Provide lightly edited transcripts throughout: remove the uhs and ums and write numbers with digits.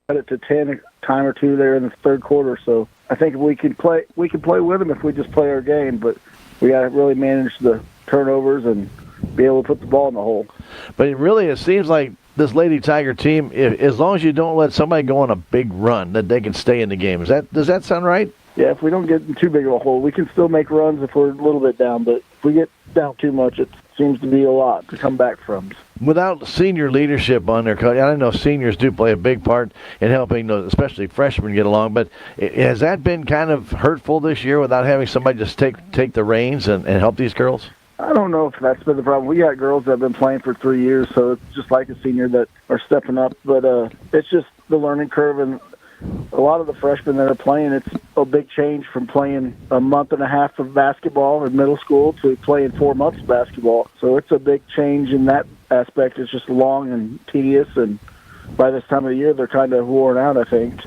cut it to 10 a time or two there in the third quarter. So I think we can play with them if we just play our game, but we got to really manage the turnovers and be able to put the ball in the hole. But it seems like this Lady Tiger team, as long as you don't let somebody go on a big run, that they can stay in the game. Does that sound right? Yeah, if we don't get in too big of a hole, we can still make runs if we're a little bit down. But if we get down too much, it seems to be a lot to come back from. Without senior leadership on their coach, I know seniors do play a big part in helping, especially freshmen, get along. But has that been kind of hurtful this year without having somebody just take the reins and help these girls? I don't know if that's been the problem. We got girls that have been playing for 3 years, so it's just like a senior that are stepping up. But it's just the learning curve, and a lot of the freshmen that are playing, it's a big change from playing a month and a half of basketball in middle school to playing 4 months of basketball. So it's a big change in that aspect. It's just long and tedious, and by this time of the year, they're kind of worn out, I think.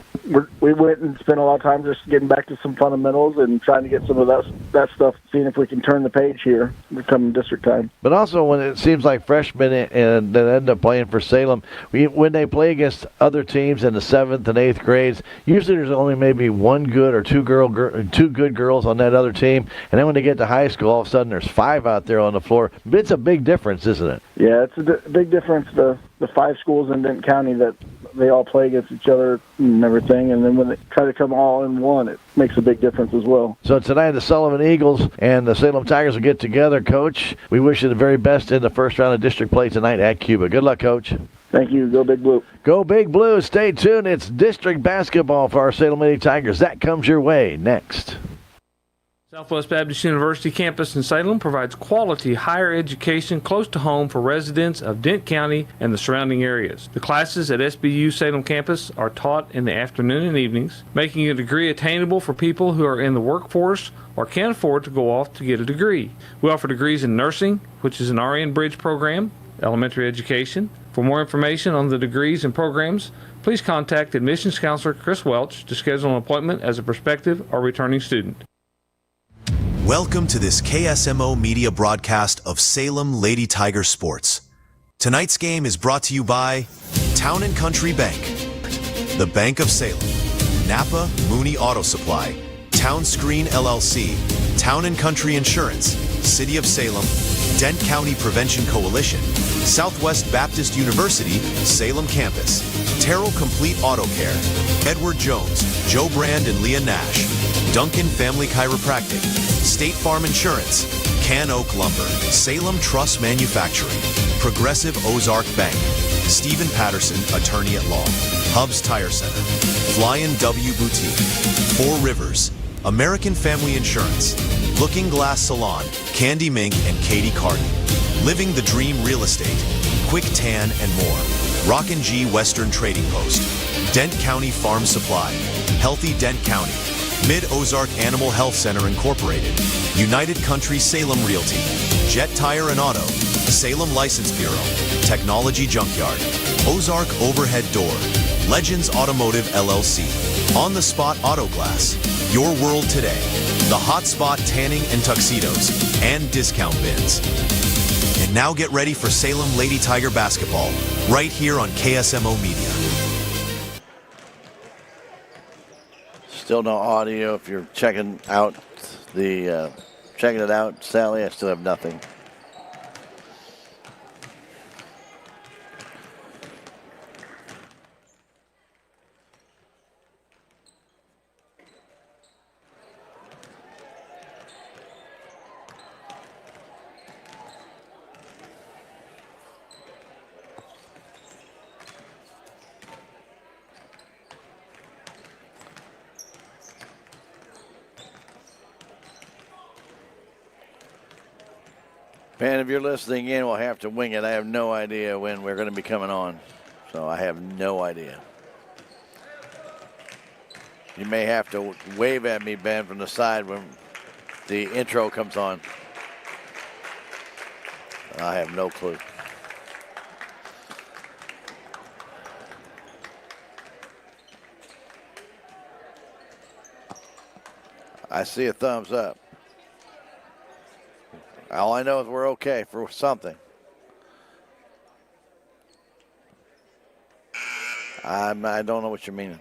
We went and spent a lot of time just getting back to some fundamentals and trying to get some of that stuff, seeing if we can turn the page here come district time. But also when it seems like freshmen and that end up playing for Salem, when they play against other teams in the 7th and 8th grades, usually there's only maybe one good or two good girls on that other team. And then when they get to high school, all of a sudden there's 5 out there on the floor. But it's a big difference, isn't it? Yeah, it's a big difference. The 5 schools in Denton County that they all play against each other and everything, and then when they try to come all in one, it makes a big difference as well. So tonight the Sullivan Eagles and the Salem Tigers will get together. Coach, we wish you the very best in the first round of district play tonight at Cuba. Good luck, Coach. Thank you. Go Big Blue. Go Big Blue. Stay tuned. It's district basketball for our Salem Lady Tigers. That comes your way next. Southwest Baptist University campus in Salem provides quality higher education close to home for residents of Dent County and the surrounding areas. The classes at SBU Salem campus are taught in the afternoon and evenings, making a degree attainable for people who are in the workforce or can't afford to go off to get a degree. We offer degrees in nursing, which is an RN Bridge program, elementary education. For more information on the degrees and programs, please contact admissions counselor Chris Welch to schedule an appointment as a prospective or returning student. Welcome to this KSMO media broadcast of Salem Lady Tiger Sports. Tonight's game is brought to you by Town & Country Bank, the Bank of Salem, Napa Mooney Auto Supply, Town Screen LLC, Town & Country Insurance, City of Salem, Dent County Prevention Coalition, Southwest Baptist University, Salem Campus, Terrell Complete Auto Care, Edward Jones, Joe Brand and Leah Nash, Duncan Family Chiropractic, State Farm Insurance, Can Oak Lumber, Salem Truss Manufacturing, Progressive Ozark Bank, Stephen Patterson, Attorney at Law, Hubs Tire Center, Flying W Boutique, Four Rivers, American Family Insurance, Looking Glass Salon, Candy Mink and Katie Carden, Living the Dream Real Estate, Quick Tan and more, Rockin' G Western Trading Post, Dent County Farm Supply, Healthy Dent County, Mid-Ozark Animal Health Center Incorporated, United Country Salem Realty, Jet Tire and Auto, Salem License Bureau, Technology Junkyard, Ozark Overhead Door, Legends Automotive LLC, On the Spot Auto Glass, Your World Today, The Hot Spot Tanning and Tuxedos, and Discount Bins. And now get ready for Salem Lady Tiger basketball, right here on KSMO Media. Still no audio. If you're checking it out, Sally, I still have nothing. Man, if you're listening in, we'll have to wing it. I have no idea when we're going to be coming on. So I have no idea. You may have to wave at me, Ben, from the side when the intro comes on. I have no clue. I see a thumbs up. All I know is we're okay for something. I don't know what you're meaning.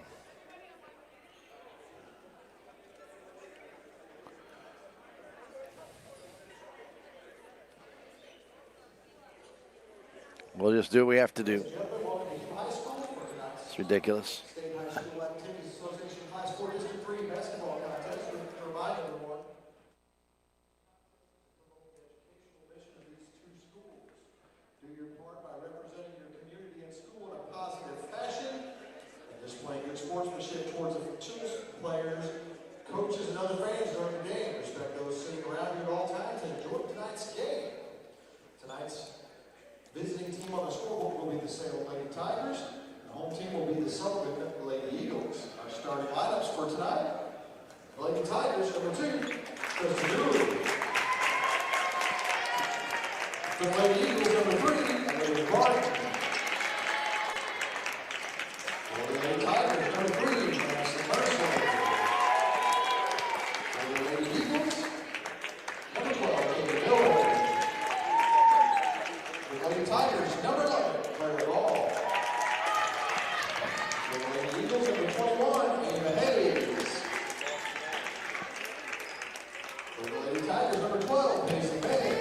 We'll just do what we have to do. It's ridiculous. State High School Activities Association High School District 3 basketball contest with Provide Award. Educational mission of these two schools. Do your part by representing your community and school in a positive fashion and displaying good sportsmanship towards the players, coaches, and other fans during the game. Respect those sitting around you at all times and enjoy tonight's game. Tonight's visiting team on the scoreboard will be the Salem Lady Tigers. Home team will be the Sullivan Lady Eagles. Our starting lineups for tonight: Lady Tigers, number 2, Kristen Dooley. For the Lady Eagles, number 3, Lady Barton. For the Lady Tigers, number 3, Madison Mercer. For the Lady Eagles, number 12, Katie Miller. For the Lady Tigers, number 11, Claire Ball. For the Lady Eagles, number 21, Ava Hayes. For the Lady Tigers, number 12, Paisley May.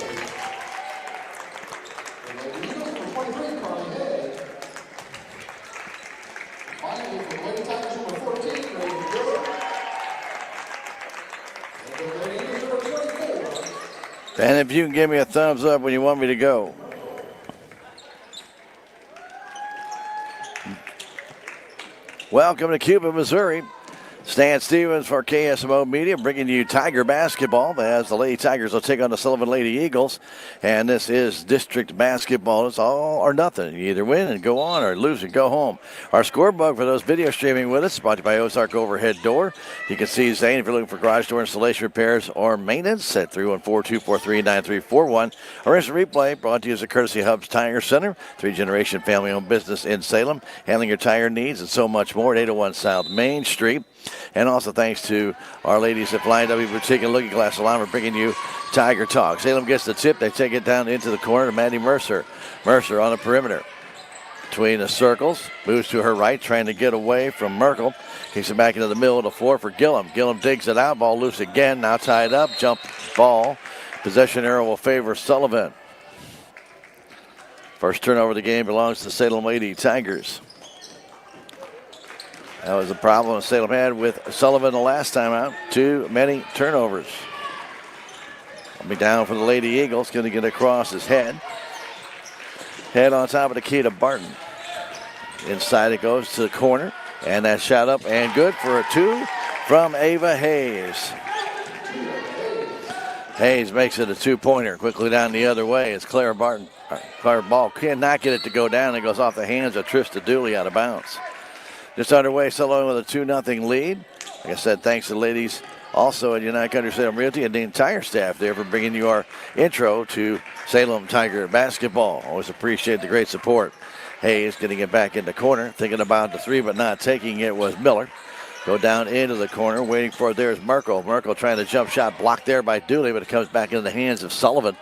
For the Lady Eagles, number 23, Carly Hay. Finally, for the Lady Tigers, number 14, Raven Dillard. And for the Lady Eagles, number 24. And if you can give me a thumbs up when you want me to go. Welcome to Cuba, Missouri. Stan Stevens for KSMO Media, bringing you Tiger basketball as the Lady Tigers will take on the Sullivan Lady Eagles. And this is district basketball. It's all or nothing. You either win and go on or lose and go home. Our scorebook for those video streaming with us is brought to you by Ozark Overhead Door. You can see Zane if you're looking for garage door installation, repairs, or maintenance at 314-243-9341. Our instant replay brought to you as a courtesy of Hubs Tire Center, 3-generation family-owned business in Salem, handling your tire needs and so much more at 801 South Main Street. And also thanks to our ladies at Flying W Boutique and Looking Glass Salon for bringing you Tiger Talk. Salem gets the tip. They take it down into the corner to Maddie Mercer. Mercer on the perimeter. Between the circles. Moves to her right, trying to get away from Merkel. Kicks it back into the middle of the floor for Gillum. Gillum digs it out. Ball loose again. Now tied up. Jump ball. Possession arrow will favor Sullivan. First turnover of the game belongs to Salem Lady Tigers. That was the problem Salem had with Sullivan the last time out. Too many turnovers. Will be down for the Lady Eagles. Going to get across his head. Head on top of the key to Barton. Inside it goes to the corner. And that shot up and good for a 2 from Ava Hayes. Hayes makes it a 2-pointer. Quickly down the other way. It's Claire Barton. Claire Ball cannot get it to go down. It goes off the hands of Trista Dooley out of bounds. Just underway, Sullivan with a 2-0 lead. Like I said, thanks to the ladies also at United Country Salem Realty and the entire staff there for bringing you our intro to Salem Tiger basketball. Always appreciate the great support. Hayes getting it back in the corner, thinking about the 3 but not taking it was Miller. Go down into the corner, waiting for it. There's Merkel. Merkel trying to jump shot, blocked there by Dooley, but it comes back into the hands of Sullivan.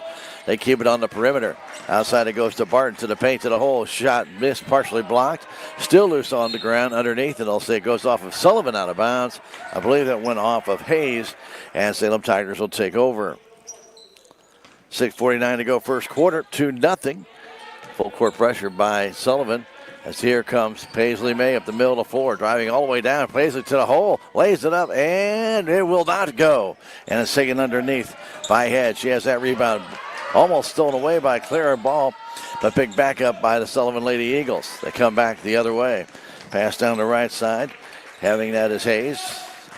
They keep it on the perimeter. Outside it goes to Barton, to the paint, to the hole. Shot missed, partially blocked. Still loose on the ground underneath, and they'll say it goes off of Sullivan out of bounds. I believe that went off of Hayes, and Salem Tigers will take over. 6:49 to go first quarter, 2-0. Full court pressure by Sullivan. As here comes Paisley May up the middle of the floor, driving all the way down. Paisley to the hole, lays it up, and it will not go. And it's taken underneath by Head. She has that rebound. Almost stolen away by Clara Ball, but picked back up by the Sullivan Lady Eagles. They come back the other way. Pass down the right side. Having that is Hayes.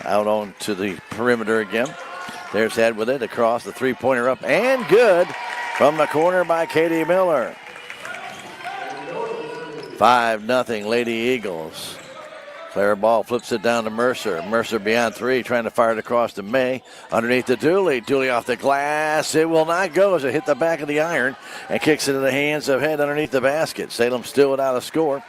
Out on to the perimeter again. There's Head with it across the 3-pointer up, and good from the corner by Katie Miller. 5-0 Lady Eagles. Clara Ball flips it down to Mercer. Mercer beyond 3, trying to fire it across to May. Underneath to Dooley. Dooley off the glass. It will not go as it hit the back of the iron and kicks it in the hands of Head underneath the basket. Salem still without a score.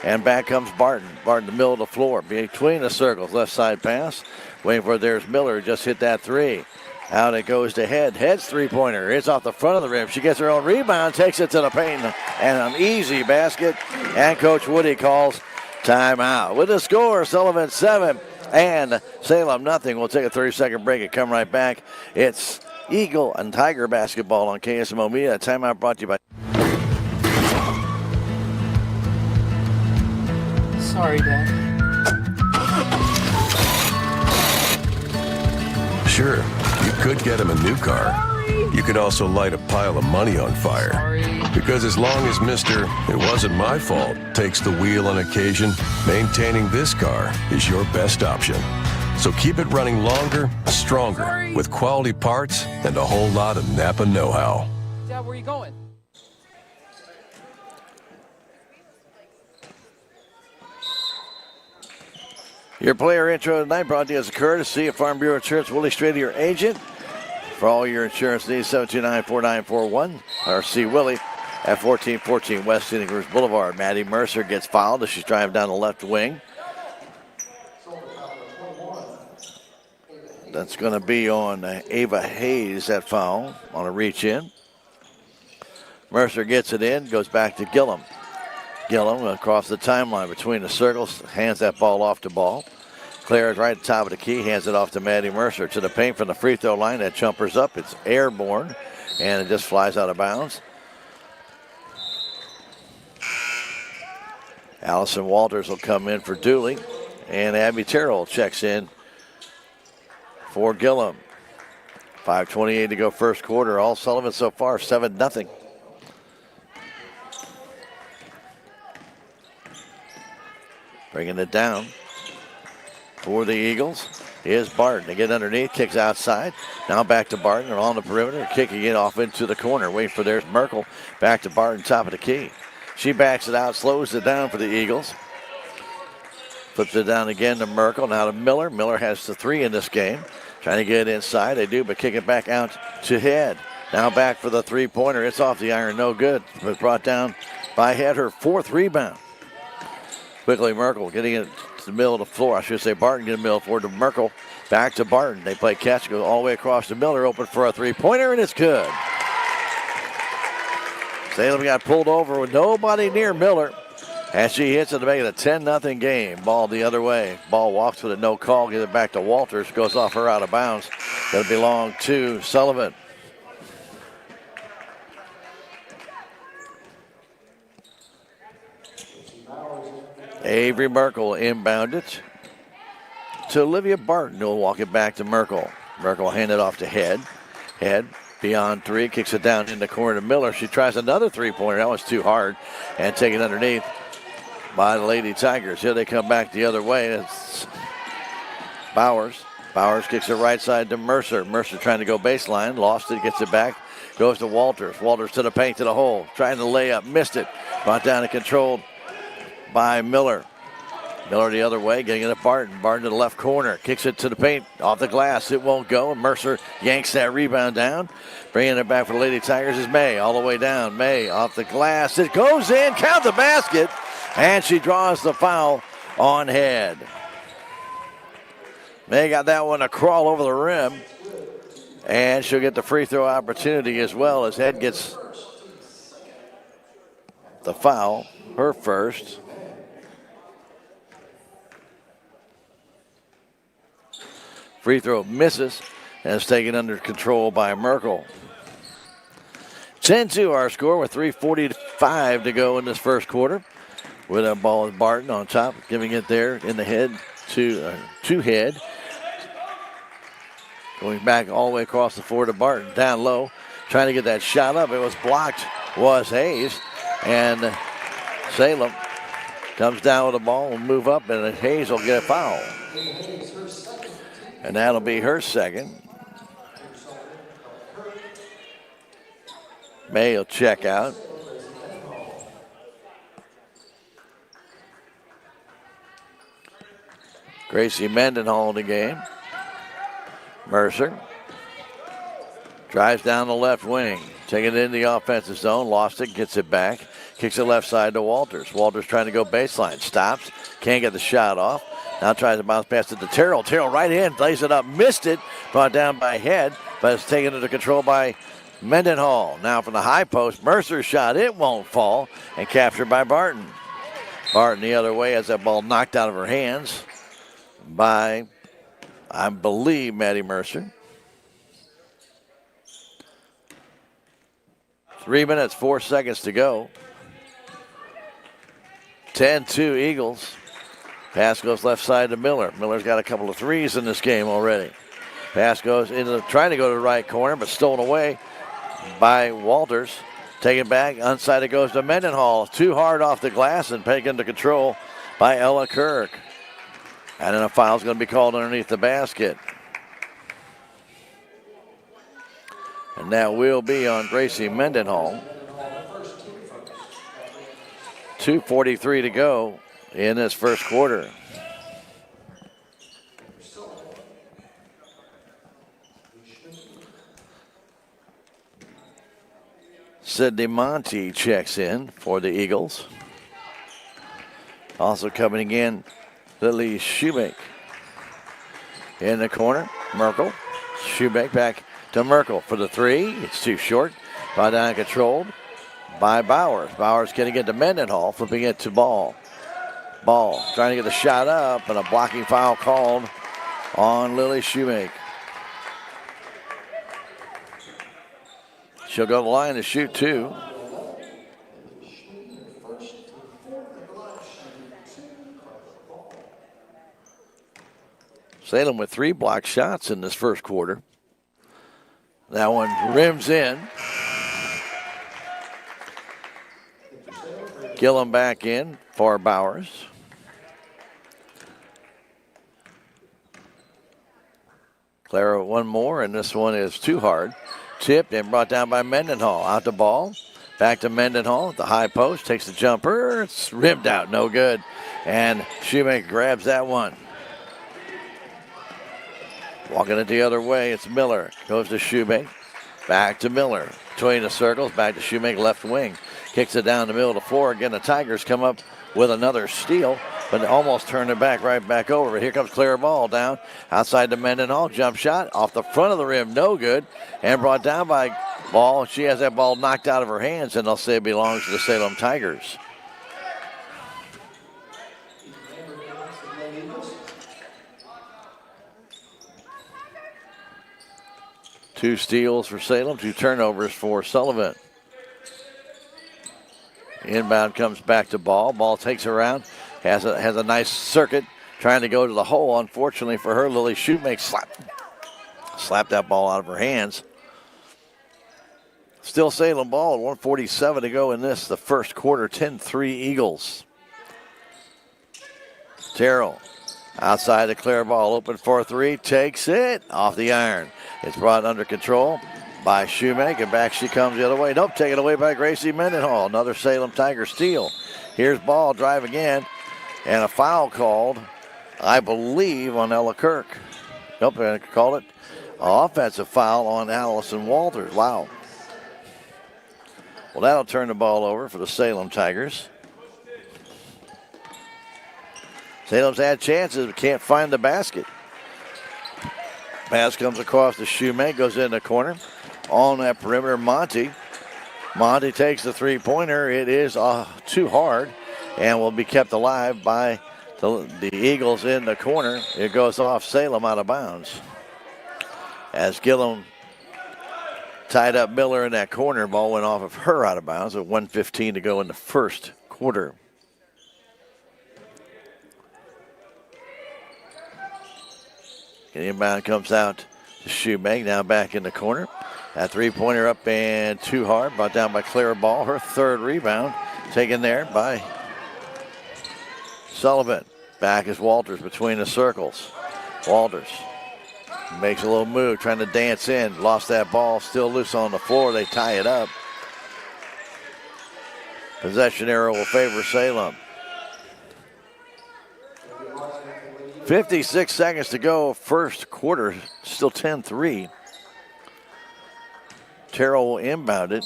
And back comes Barton. Barton in the middle of the floor. Between the circles. Left side pass. Waiting for it. There's Miller. Just hit that 3. Out it goes to Head. Head's 3-pointer. It's off the front of the rim. She gets her own rebound, takes it to the paint, and an easy basket. And Coach Woody calls Timeout. With the score, Sullivan 7 and Salem nothing. We'll take a 30-second break and come right back. It's Eagle and Tiger basketball on KSMO Media. Timeout brought to you by... Sorry, Dad. Sure, you could get him a new car. You could also light a pile of money on fire. Sorry. Because as long as Mr. It wasn't my fault takes the wheel on occasion, maintaining this car is your best option. So keep it running longer, stronger, with quality parts and a whole lot of Napa know-how. Dad, where are you going? Your player intro tonight brought to you as a courtesy of Farm Bureau Insurance. Willie Strady, your agent. For all your insurance needs, 729-4941. Or see Willie at 1414 West Scenic Ridge Boulevard. Maddie Mercer gets fouled as she's driving down the left wing. That's going to be on Ava Hayes, that foul, on a reach-in. Mercer gets it in, goes back to Gillum. Gillum across the timeline between the circles, hands that ball off to Ball. Clears right at the top of the key, hands it off to Maddie Mercer. To the paint from the free throw line, that jumper's up. It's airborne, and it just flies out of bounds. Allison Walters will come in for Dooley, and Abby Terrell checks in for Gillum. 5:28 to go first quarter. All Sullivan so far, 7-0. Bringing it down for the Eagles is Barton. They get underneath, kicks outside. Now back to Barton on the perimeter, kicking it off into the corner. Wait for there's Merkel. Back to Barton, top of the key. She backs it out, slows it down for the Eagles. Flips it down again to Merkel. Now to Miller. Miller has the three in this game. Trying to get it inside. They do, but kick it back out to Head. Now back for the three-pointer. It's off the iron, no good. But brought down by Head, her fourth rebound. Quickly Merkel getting it to the middle of the floor. I should say Barton getting the middle of the floor to Merkel. Back to Barton. They play catch, goes all the way across to Miller. Open for a three-pointer, and it's good. Salem got pulled over with nobody near Miller. And she hits it to make it a 10-0 game. Ball the other way. Ball walks with a no call. Get it back to Walters. Goes off her out of bounds. Going to belong to Sullivan. Avery Merkel inbound it to Olivia Barton, who'll walk it back to Merkel. Merkel hand it off to Head. Head beyond three, kicks it down in the corner to Miller. She tries another three-pointer. That was too hard. And taken underneath by the Lady Tigers. Here they come back the other way. It's Bowers. Bowers kicks it right side to Mercer. Mercer trying to go baseline. Lost it, gets it back. Goes to Walters. Walters to the paint, to the hole. Trying to lay up, missed it. Brought down and controlled by Miller. Miller the other way, getting it to Barton. Barton to the left corner, kicks it to the paint, off the glass. It won't go, and Mercer yanks that rebound down. Bringing it back for the Lady Tigers is May, all the way down. May off the glass, it goes in, count the basket, and she draws the foul on Head. May got that one to crawl over the rim, and she'll get the free throw opportunity as well as Head gets the foul, her first. Free throw misses and is taken under control by Merkel. 10-2 our score with 3:45 to go in this first quarter. With a ball with Barton on top, giving it there in the head to Head. Going back all the way across the floor to Barton, down low, trying to get that shot up. It was blocked, was Hayes. And Salem comes down with the ball and move up, and Hayes will get a foul. And that'll be her second. May will check out. Gracie Mendenhall in the game. Mercer drives down the left wing. Taking it in the offensive zone. Lost it, gets it back. Kicks it left side to Walters. Walters trying to go baseline. Stops. Can't get the shot off. Now tries to bounce past it to Terrell. Terrell right in, lays it up, missed it. Brought down by Head, but it's taken under control by Mendenhall. Now from the high post, Mercer's shot, it won't fall, and captured by Barton. Barton the other way has that ball knocked out of her hands by, I believe, Maddie Mercer. 3 minutes, 4 seconds to go. 10-2 Eagles. Pass goes left side to Miller. Miller's got a couple of threes in this game already. Pass goes into trying to go to the right corner, but stolen away by Walters. Taken back, onside it goes to Mendenhall. Too hard off the glass and taken to control by Ella Kirk. And then a foul's going to be called underneath the basket. And that will be on Gracie Mendenhall. 2:43 to go in this first quarter. Sydney Monty checks in for the Eagles. Also coming in, Lily Shoemake. In the corner, Merkel. Shoemake back to Merkel for the three. It's too short. Ball down controlled by Bowers. Bowers getting it to Mendenhall, flipping it to Ball. Ball trying to get the shot up, and a blocking foul called on Lily Shoemake. She'll go to the line to shoot two. Salem with 3 blocked shots in this first quarter. That one rims in. Gillum back in for Bowers. Clara one more, and this one is too hard. Tipped and brought down by Mendenhall. Out the ball. Back to Mendenhall at the high post. Takes the jumper. It's rimmed out. No good. And Shoemaker grabs that one. Walking it the other way. It's Miller. Goes to Shoemaker. Back to Miller. Between the circles. Back to Shoemaker left wing. Kicks it down the middle of the floor. Again, the Tigers come up with another steal, but almost turned it back right back over. But here comes Clear Ball down outside the Mendenhall. Jump shot off the front of the rim. No good. And brought down by Ball. She has that ball knocked out of her hands, and they'll say it belongs to the Salem Tigers. Two steals for Salem, 2 turnovers for Sullivan. Inbound comes back to Ball. Ball takes around, has a nice circuit, trying to go to the hole. Unfortunately for her, Lily Shoemake slapped that ball out of her hands. Still Salem ball, 1:47 to go in this, the first quarter, 10-3 Eagles. Terrell outside the clear ball, open for 3, takes it off the iron. It's brought under control by Shoemake, and back she comes the other way. Nope, taken away by Gracie Mendenhall. Another Salem Tiger steal. Here's Ball, drive again, and a foul called, I believe, on Ella Kirk. Nope, they called it offensive foul on Allison Walters. Wow. Well, that'll turn the ball over for the Salem Tigers. Salem's had chances, but can't find the basket. Pass comes across the Shoemake, goes in the corner. On that perimeter, Monty. Monty takes the three-pointer. It is too hard and will be kept alive by the Eagles in the corner. It goes off Salem out of bounds. As Gillum tied up Miller in that corner, ball went off of her out of bounds with 1:15 to go in the first quarter. The inbound comes out to Shoemake, now back in the corner. That three-pointer up and too hard, brought down by Clara Ball. Her third rebound taken there by Sullivan. Back is Walters between the circles. Walters makes a little move, trying to dance in. Lost that ball, still loose on the floor. They tie it up. Possession arrow will favor Salem. 56 seconds to go, first quarter, still 10-3. Terrell will inbound it.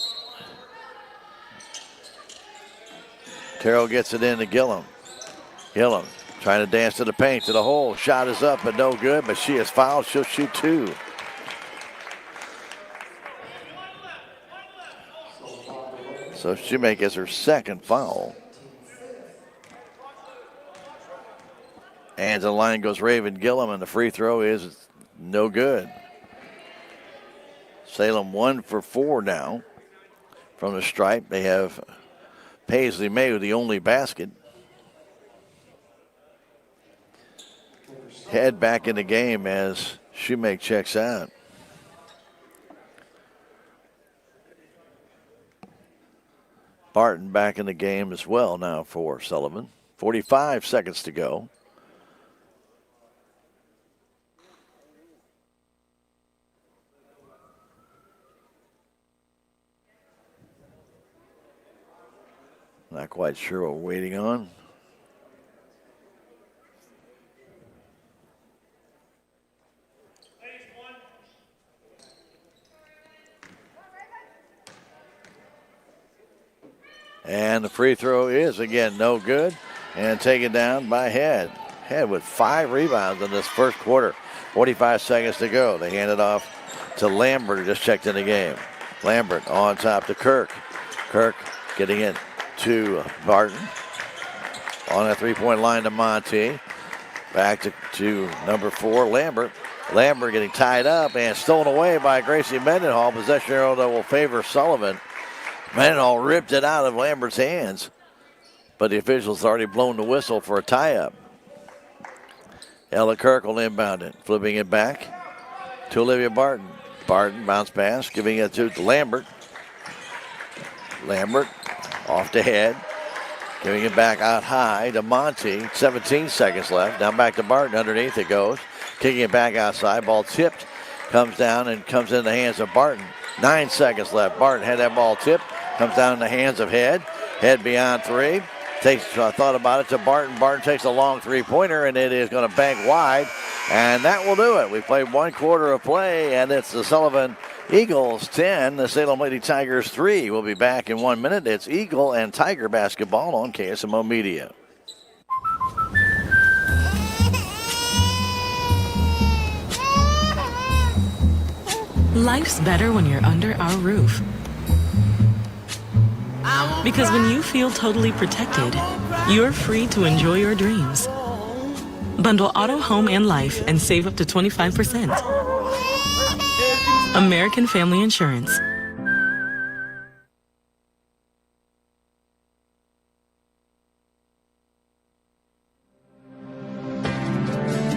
Terrell gets it into Gillum. Gillum trying to dance to the paint, to the hole. Shot is up, but no good, but she is fouled. She'll shoot 2. So Shoemake gets her second foul. And to the line goes Raven Gillum, and the free throw is no good. Salem 1 for 4 now from the stripe. They have Paisley May with the only basket. Head back in the game as Shoemake checks out. Barton back in the game as well now for Sullivan. 45 seconds to go. Not quite sure what we're waiting on. And the free throw is again no good and taken down by Head. Head with 5 rebounds in this first quarter. 45 seconds to go. They hand it off to Lambert, who just checked in the game. Lambert on top to Kirk. Kirk getting it to Barton. On a 3-point line to Monty. Back to number 4, Lambert. Lambert getting tied up and stolen away by Gracie Mendenhall. Possession arrow that will favor Sullivan. Mendenhall ripped it out of Lambert's hands, but the officials already blown the whistle for a tie-up. Ella Kirk will inbound it, flipping it back to Olivia Barton. Barton bounce pass, giving it to Lambert. Lambert off to Head, giving it back out high to Monty. 17 seconds left. Now back to Barton. Underneath it goes, kicking it back outside. Ball tipped, comes down and comes in the hands of Barton. 9 seconds left. Barton had that ball tipped. Comes down in the hands of Head. Head beyond 3. Takes thought about it to Barton. Barton takes a long 3-pointer, and it is going to bank wide. And that will do it. We played 1 quarter of play, and it's the Sullivan Eagles 10, the Salem Lady Tigers 3. We'll be back in 1 minute. It's Eagle and Tiger basketball on KSMO Media. Life's better when you're under our roof. Because when you feel totally protected, you're free to enjoy your dreams. Bundle auto, home, and life and save up to 25%. American Family Insurance.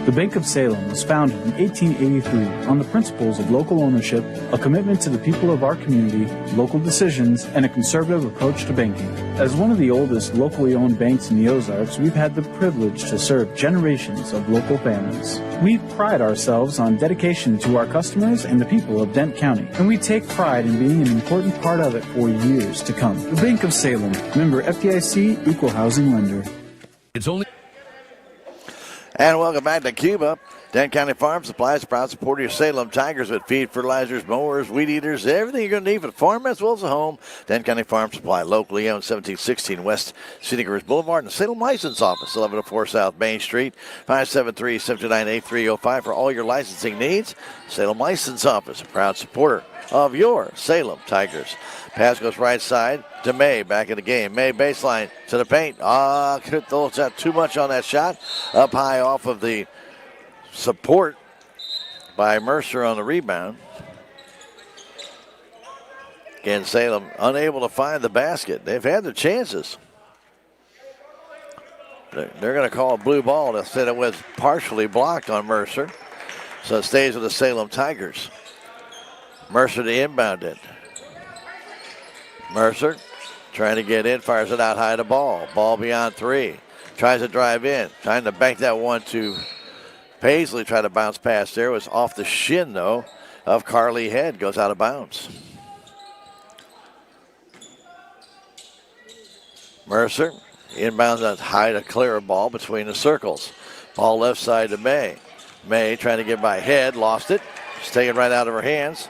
The Bank of Salem was founded in 1883 on the principles of local ownership, a commitment to the people of our community, local decisions, and a conservative approach to banking. As one of the oldest locally owned banks in the Ozarks, we've had the privilege to serve generations of local families. We pride ourselves on dedication to our customers and the people of Dent County, and we take pride in being an important part of it for years to come. The Bank of Salem, member FDIC, equal housing lender. It's only... And welcome back to Cuba. Dent County Farm Supply is a proud supporter of Salem Tigers with feed, fertilizers, mowers, weed eaters, everything you're going to need for the farm as well as the home. Dent County Farm Supply, locally owned, 1716 West Scenic Rivers Boulevard, and the Salem License Office, 1104 South Main Street, 573-729-8305 for all your licensing needs. Salem License Office, a proud supporter of your Salem Tigers. Pass goes right side to May, back in the game. May baseline to the paint. Could throw too much on that shot. Up high off of the support by Mercer on the rebound. Again, Salem unable to find the basket. They've had their chances. They're going to call a blue ball. They said it was partially blocked on Mercer. So it stays with the Salem Tigers. Mercer to inbound it. Mercer trying to get in, fires it out high to Ball. Ball beyond 3. Tries to drive in. Trying to bank that one to Paisley. Tried to bounce past there. It was off the shin, though, of Carly Head. Goes out of bounds. Mercer inbounds that high to clear a ball between the circles. Ball left side to May. May trying to get by Head. Lost it. It's taken right out of her hands.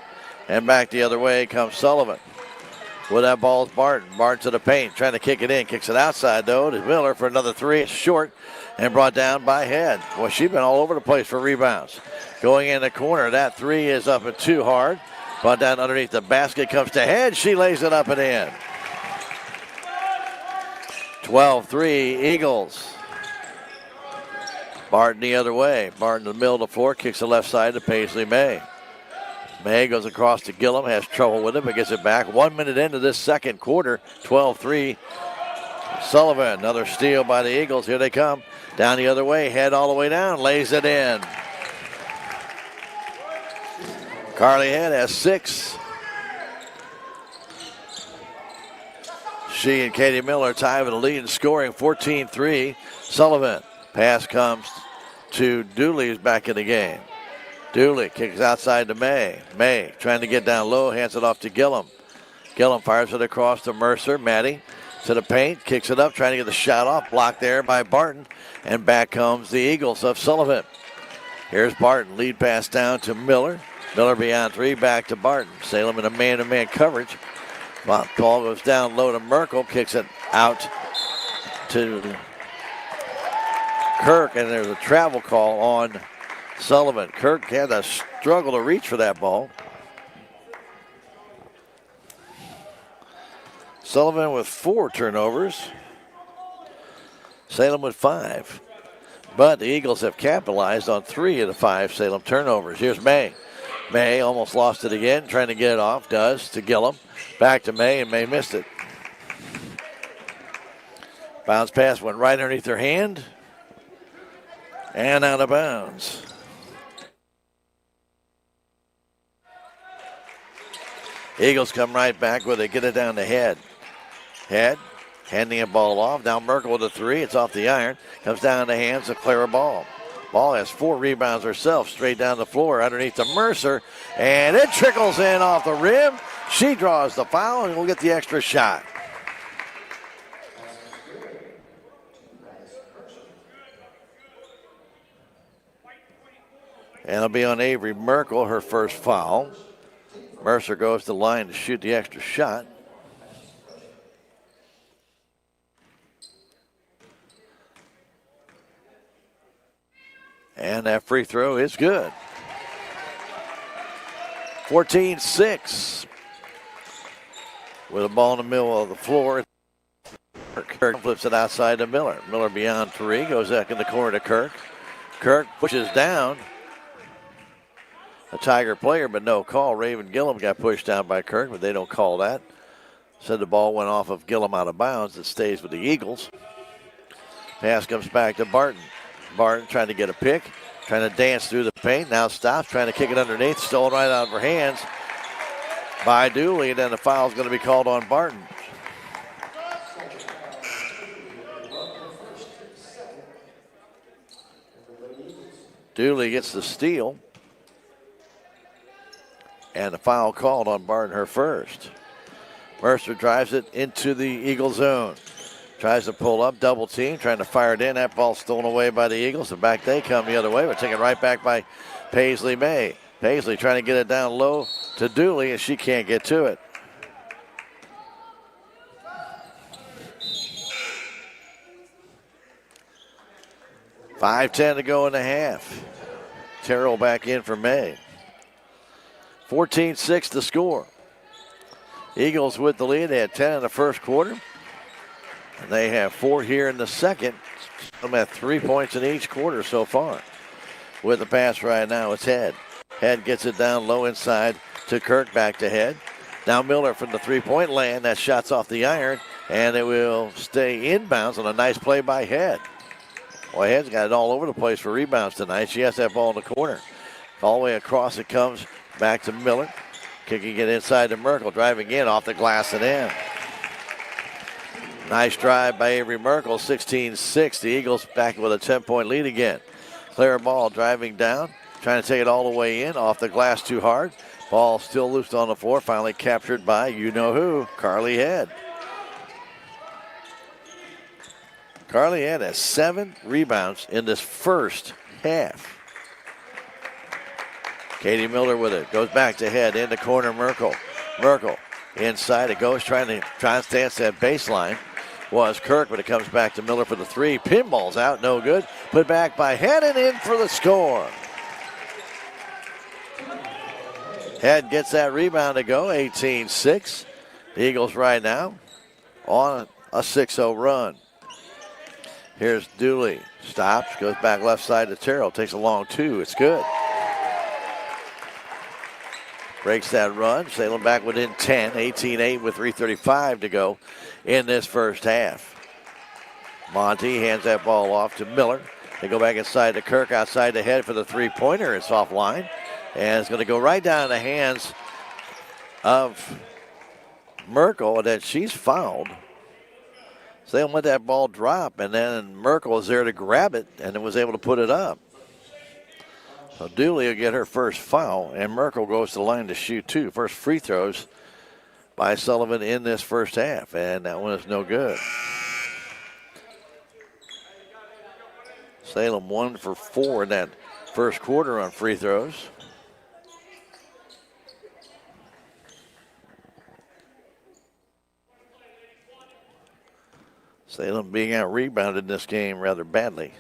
And back the other way comes Sullivan. With that ball is Barton. Barton to the paint, trying to kick it in. Kicks it outside, though, to Miller for another 3. It's short and brought down by Head. Well, she's been all over the place for rebounds. Going in the corner, that 3 is up and too hard. Brought down underneath the basket, comes to Head. She lays it up and in. 12-3 Eagles. Barton the other way. Barton in the middle of the floor, kicks the left side to Paisley May. May goes across to Gillum, has trouble with it, but gets it back. 1 minute into this second quarter, 12-3. Sullivan, another steal by the Eagles. Here they come. Down the other way, head all the way down, lays it in. Carly Head has 6. She and Katie Miller tie with a lead in scoring, 14-3. Sullivan, pass comes to Dooley, who's back in the game. Dooley kicks outside to May. May trying to get down low, hands it off to Gillum. Gillum fires it across to Mercer. Maddie to the paint, kicks it up, trying to get the shot off. Blocked there by Barton. And back comes the Eagles of Sullivan. Here's Barton, lead pass down to Miller. Miller beyond 3, back to Barton. Salem in a man-to-man coverage. Ball goes down low to Merkel, kicks it out to Kirk, and there's a travel call on Sullivan. Kirk had a struggle to reach for that ball. Sullivan with 4 turnovers. Salem with 5. But the Eagles have capitalized on 3 of the 5 Salem turnovers. Here's May. May almost lost it again, trying to get it off. Does to Gillum. Back to May, and May missed it. Bounce pass went right underneath her hand. And out of bounds. Eagles come right back with it. Get it down to Head. Head handing a ball off. Now Merkel with a 3. It's off the iron. Comes down in the hands of Clara Ball. Ball has 4 rebounds herself. Straight down the floor underneath to Mercer. And it trickles in off the rim. She draws the foul and will get the extra shot. And it'll be on Avery Merkel, her first foul. Mercer goes to the line to shoot the extra shot. And that free throw is good. 14-6. With the ball in the middle of the floor. Kirk flips it outside to Miller. Miller beyond 3, goes back in the corner to Kirk. Kirk pushes down a Tiger player, but no call. Raven Gillum got pushed down by Kirk, but they don't call that. Said the ball went off of Gillum out of bounds. It stays with the Eagles. Pass comes back to Barton. Barton trying to get a pick, trying to dance through the paint. Now stops, trying to kick it underneath. Stolen right out of her hands by Dooley, and then the foul is going to be called on Barton. Dooley gets the steal. And the foul called on Barton, her first. Mercer drives it into the Eagle zone. Tries to pull up, double team, trying to fire it in. That ball stolen away by the Eagles. And back they come the other way, but taken right back by Paisley May. Paisley trying to get it down low to Dooley, and she can't get to it. .5:10 to go in the half. Terrell back in for May. 14-6 to score. Eagles with the lead. They had 10 in the first quarter. And they have 4 here in the second. Some have 3 points in each quarter so far. With the pass right now, it's Head. Head gets it down low inside to Kirk, back to Head. Now Miller from the three-point land. That shot's off the iron, and it will stay inbounds on a nice play by Head. Boy, Head's got it all over the place for rebounds tonight. She has that ball in the corner. All the way across it comes. Back to Miller. Kicking it inside to Merkel. Driving in off the glass and in. Nice drive by Avery Merkel. 16-6. The Eagles back with a 10-point lead again. Clara Ball driving down. Trying to take it all the way in. Off the glass too hard. Ball still loose on the floor. Finally captured by you-know-who, Carly Head. Carly Head has 7 rebounds in this first half. Katie Miller with it. Goes back to Head. In the corner, Merkel. Merkel inside it goes. Trying to dance that baseline. Was Kirk, but it comes back to Miller for the 3. Pinball's out. No good. Put back by Head and in for the score. Head gets that rebound to go. 18-6. The Eagles right now on a 6-0 run. Here's Dooley. Stops, goes back left side to Terrell. Takes a long two. It's good. Breaks that run. Salem back within 10. 18-8 with 3:35 to go in this first half. Monty hands that ball off to Miller. They go back inside to Kirk outside the head for the three-pointer. It's offline. And it's going to go right down in the hands of Merkel, and then she's fouled. So they let that ball drop, and then Merkel was there to grab it and then was able to put it up. So Dooley will get her first foul, and Merkel goes to the line to shoot two. First free throws by Sullivan in this first half, and that one is no good. Salem 1 for 4 in that first quarter on free throws. Salem being out-rebounded in this game rather badly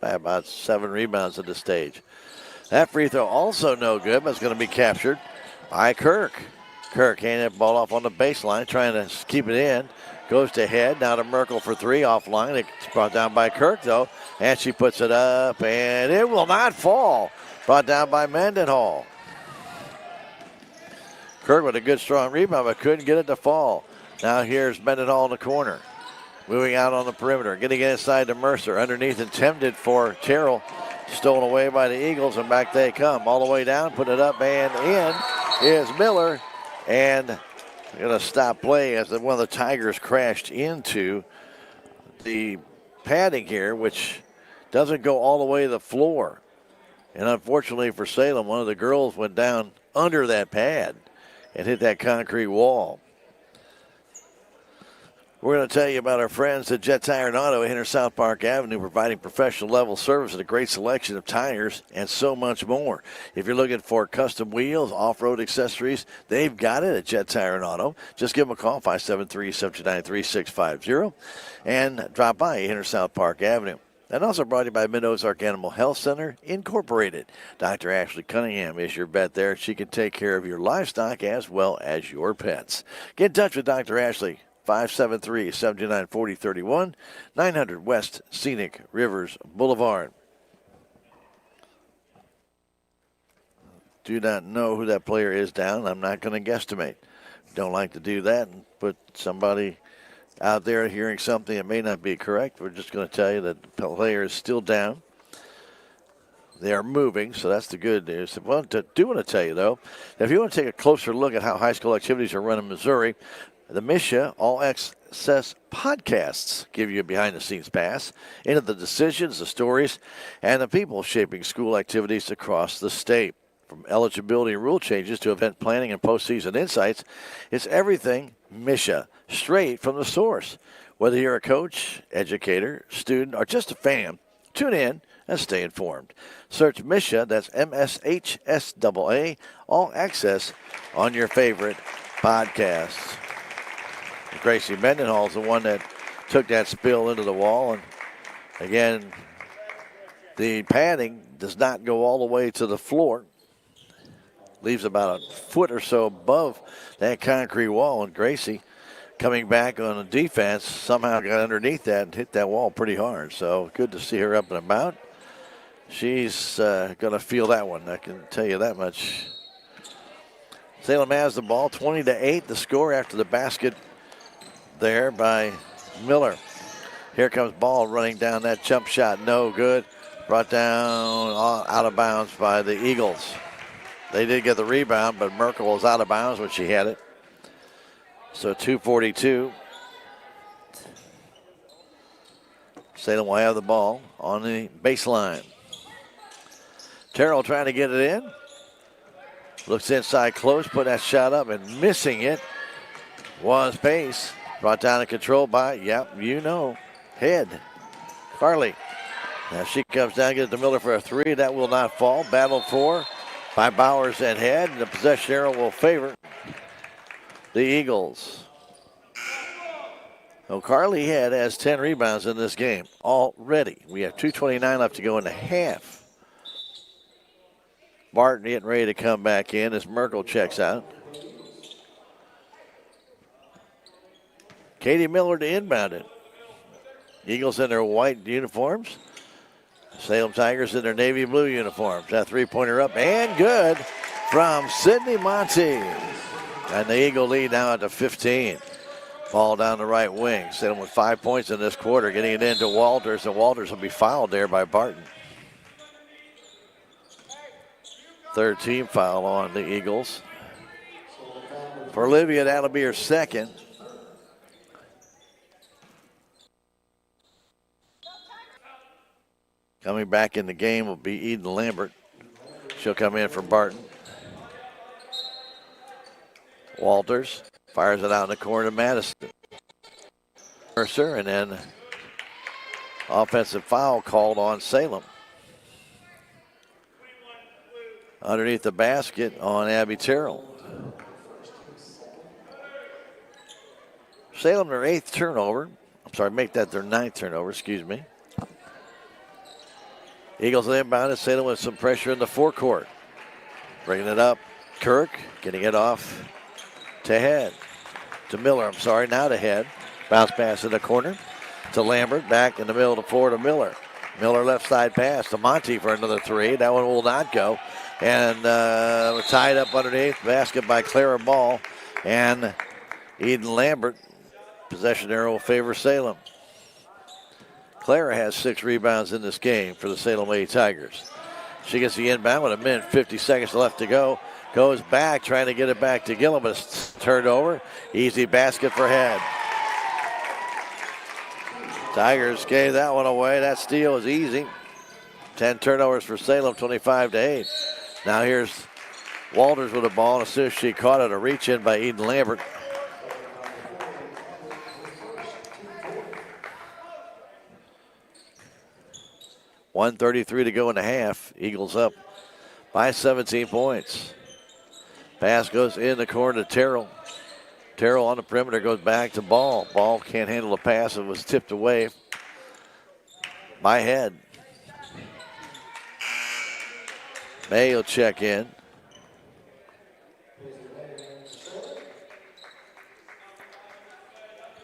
by about 7 rebounds at this stage. That free throw also no good, but it's going to be captured by Kirk. Kirk handing that ball off on the baseline, trying to keep it in. Goes to head, now to Merkel for three, offline. It's brought down by Kirk, though, and she puts it up, and it will not fall. Brought down by Mendenhall. Kirk with a good, strong rebound, but couldn't get it to fall. Now here's Mendenhall in the corner. Moving out on the perimeter, getting inside to Mercer. Underneath intended for Terrell. Stolen away by the Eagles, and back they come. All the way down, put it up, and in is Miller. And going to stop play as one of the Tigers crashed into the padding here, which doesn't go all the way to the floor. And unfortunately for Salem, one of the girls went down under that pad and hit that concrete wall. We're going to tell you about our friends at Jet Tire and Auto here in South Park Avenue, providing professional level service and a great selection of tires and so much more. If you're looking for custom wheels, off-road accessories, they've got it at Jet Tire and Auto. Just give them a call, 573-729-3650, and drop by here in South Park Avenue. And also brought to you by Mid-Ozark Animal Health Center, Incorporated. Dr. Ashley Cunningham is your vet there. She can take care of your livestock as well as your pets. Get in touch with Dr. Ashley. 573-729-4031, 900 West Scenic Rivers Boulevard. Do not know who that player is down. I'm not going to guesstimate. Don't like to do that and put somebody out there hearing something that may not be correct. We're just going to tell you that the player is still down. They are moving, so that's the good news. Well, I do want to tell you, though, if you want to take a closer look at how high school activities are run in Missouri, the Misha All Access podcasts give you a behind-the-scenes pass into the decisions, the stories, and the people shaping school activities across the state. From eligibility and rule changes to event planning and postseason insights, it's everything Misha, straight from the source. Whether you're a coach, educator, student, or just a fan, tune in and stay informed. Search Misha, that's MSHSAA, All Access, on your favorite podcasts. Gracie Mendenhall is the one that took that spill into the wall. And again, the padding does not go all the way to the floor. Leaves about a foot or so above that concrete wall. And Gracie, coming back on the defense, somehow got underneath that and hit that wall pretty hard. So good to see her up and about. She's going to feel that one, I can tell you that much. Salem has the ball, 20-8, the score after the basket there by Miller. Here comes ball running down that jump shot. No good. Brought down out of bounds by the Eagles. They did get the rebound, but Merkel was out of bounds when she had it. So 2:42. Salem will have the ball on the baseline. Terrell trying to get it in. Looks inside close, put that shot up, and missing it was Pace. Brought down and controlled by, Head. Carly. Now she comes down, gets it to Miller for a three. That will not fall. Battled for by Bowers and Head. And the possession arrow will favor the Eagles. So Carly Head has 10 rebounds in this game already. We have 2:29 left to go in the half. Martin getting ready to come back in as Merkel checks out. Katie Miller to inbound it. Eagles in their white uniforms. Salem Tigers in their navy blue uniforms. That three-pointer up and good from Sydney Monty. And the Eagle lead now at the 15. Ball down the right wing. Salem with 5 points in this quarter, getting it into Walters, and Walters will be fouled there by Barton. Third team foul on the Eagles. For Olivia, that'll be her second. Coming back in the game will be Eden Lambert. She'll come in for Barton. Walters fires it out in the corner to Madison. Mercer, and then offensive foul called on Salem. Underneath the basket on Abby Terrell. Salem their 8th turnover. I'm sorry, make that their 9th turnover, excuse me. Eagles inbound and Salem with some pressure in the forecourt. Bringing it up. Kirk getting it off to Head. To Miller, now to Head. Bounce pass in the corner to Lambert. Back in the middle of the floor to Miller. Miller left side pass to Monty for another three. That one will not go. And we're tied up underneath. Basket by Clara Ball and Eden Lambert. Possession arrow will favor Salem. Clara has 6 rebounds in this game for the Salem Lady Tigers. She gets the inbound with a minute 50 seconds left to go. Goes back, trying to get it back to Gillum, but it's turned over. Easy basket for Head. Tigers gave that one away. That steal is easy. 10 turnovers for Salem, 25-8. Now here's Walters with the ball. As soon as she caught it, a reach in by Eden Lambert. .133 to go in the half. Eagles up by 17 points. Pass goes in the corner to Terrell. Terrell on the perimeter goes back to Ball. Ball can't handle the pass. It was tipped away by Head. May will check in.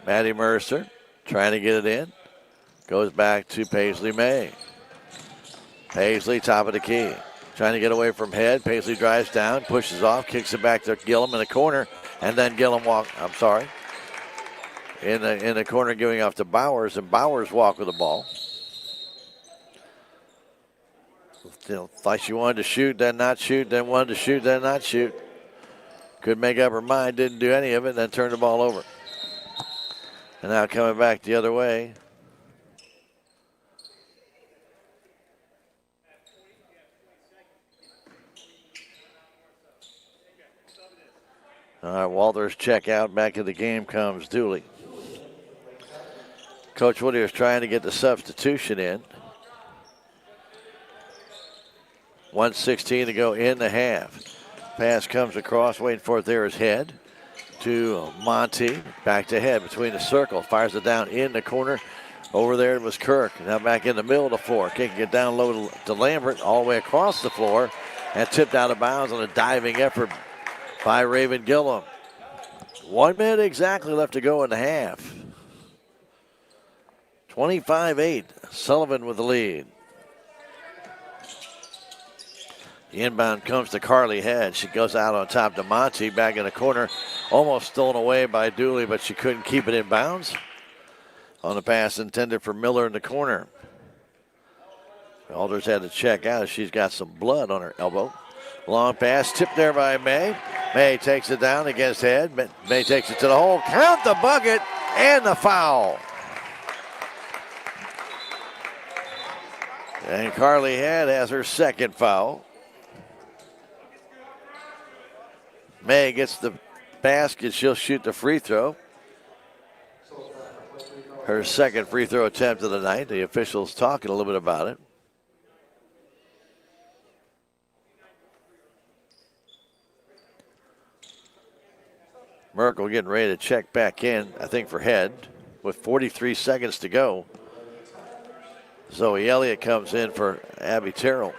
Maddie Mercer trying to get it in. Goes back to Paisley May. Paisley, top of the key. Trying to get away from Head. Paisley drives down, pushes off, kicks it back to Gillum in the corner, and then Gillum in the corner giving off to Bowers, and Bowers walk with the ball. Thought she wanted to shoot, then not shoot, then wanted to shoot, then not shoot. Couldn't make up her mind, didn't do any of it, and then turned the ball over. And now coming back the other way. All right, Walters check out. Back in the game comes Dooley. Coach Woody is trying to get the substitution in. 1:16 to go in the half. Pass comes across, waiting for it there is Head to Monty. Back to Head between the circle. Fires it down in the corner. Over there it was Kirk. Now back in the middle of the floor. Kicking it down low to Lambert all the way across the floor. And tipped out of bounds on a diving effort by Raven Gillum. 1 minute exactly left to go in the half. 25-8. Sullivan with the lead. The inbound comes to Carly Head. She goes out on top to Monty. Back in the corner. Almost stolen away by Dooley, but she couldn't keep it in bounds. On the pass intended for Miller in the corner. Alders had to check out. She's got some blood on her elbow. Long pass tipped there by May. May takes it down against Head. May takes it to the hole. Count the bucket and the foul. And Carly Head has her second foul. May gets the basket. She'll shoot the free throw. Her second free throw attempt of the night. The officials talking a little bit about it. Merkel getting ready to check back in, I think, for Head with 43 seconds to go. Zoe Elliott comes in for Abby Terrell.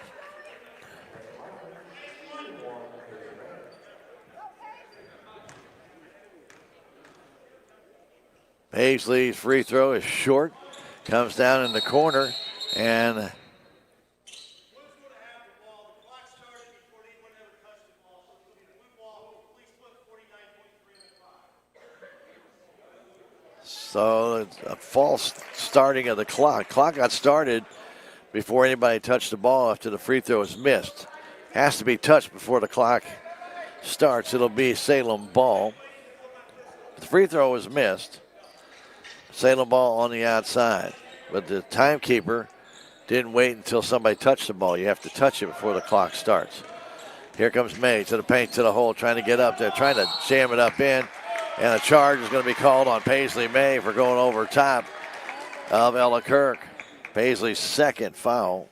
Paisley's free throw is short. Comes down in the corner, and so it's a false starting of the clock. Clock got started before anybody touched the ball after the free throw was missed. Has to be touched before the clock starts. It'll be Salem ball. The free throw was missed. Salem ball on the outside. But the timekeeper didn't wait until somebody touched the ball. You have to touch it before the clock starts. Here comes May to the paint, to the hole, trying to get up there, trying to jam it up in. And a charge is going to be called on Paisley May for going over top of Ella Kirk. Paisley's second foul.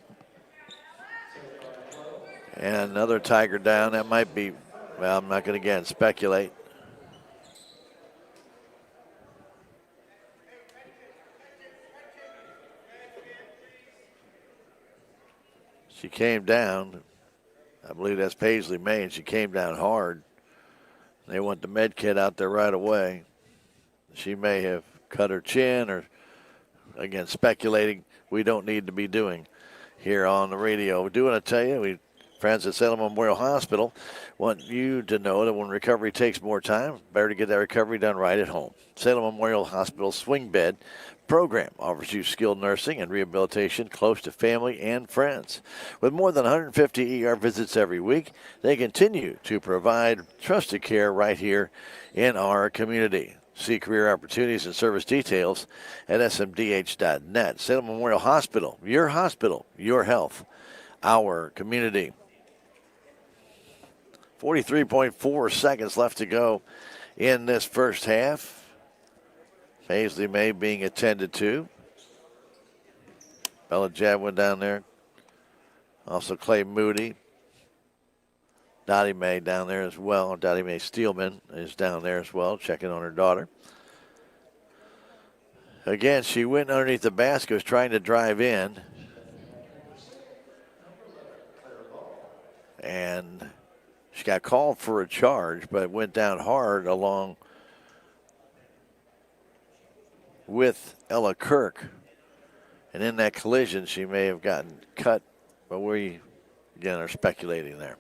And another Tiger down. That might be, well, I'm not going to again speculate. She came down. I believe that's Paisley May, and she came down hard. They want the med kit out there right away. She may have cut her chin, or, again, speculating we don't need to be doing here on the radio. We do want to tell you, we friends at Salem Memorial Hospital want you to know that when recovery takes more time, better to get that recovery done right at home. Salem Memorial Hospital Swing Bed program offers you skilled nursing and rehabilitation close to family and friends. With more than 150 ER visits every week, they continue to provide trusted care right here in our community. See career opportunities and service details at smdh.net. Salem Memorial Hospital, your health, our community. 43.4 seconds left to go in this first half. Paisley May being attended to. Bella Jadwin down there. Also Clay Moody. Dottie May down there as well. Dottie May Steelman is down there as well, checking on her daughter. Again, she went underneath the basket, was trying to drive in. And she got called for a charge, but went down hard along with Ella Kirk. And in that collision, she may have gotten cut, but we, again, are speculating there.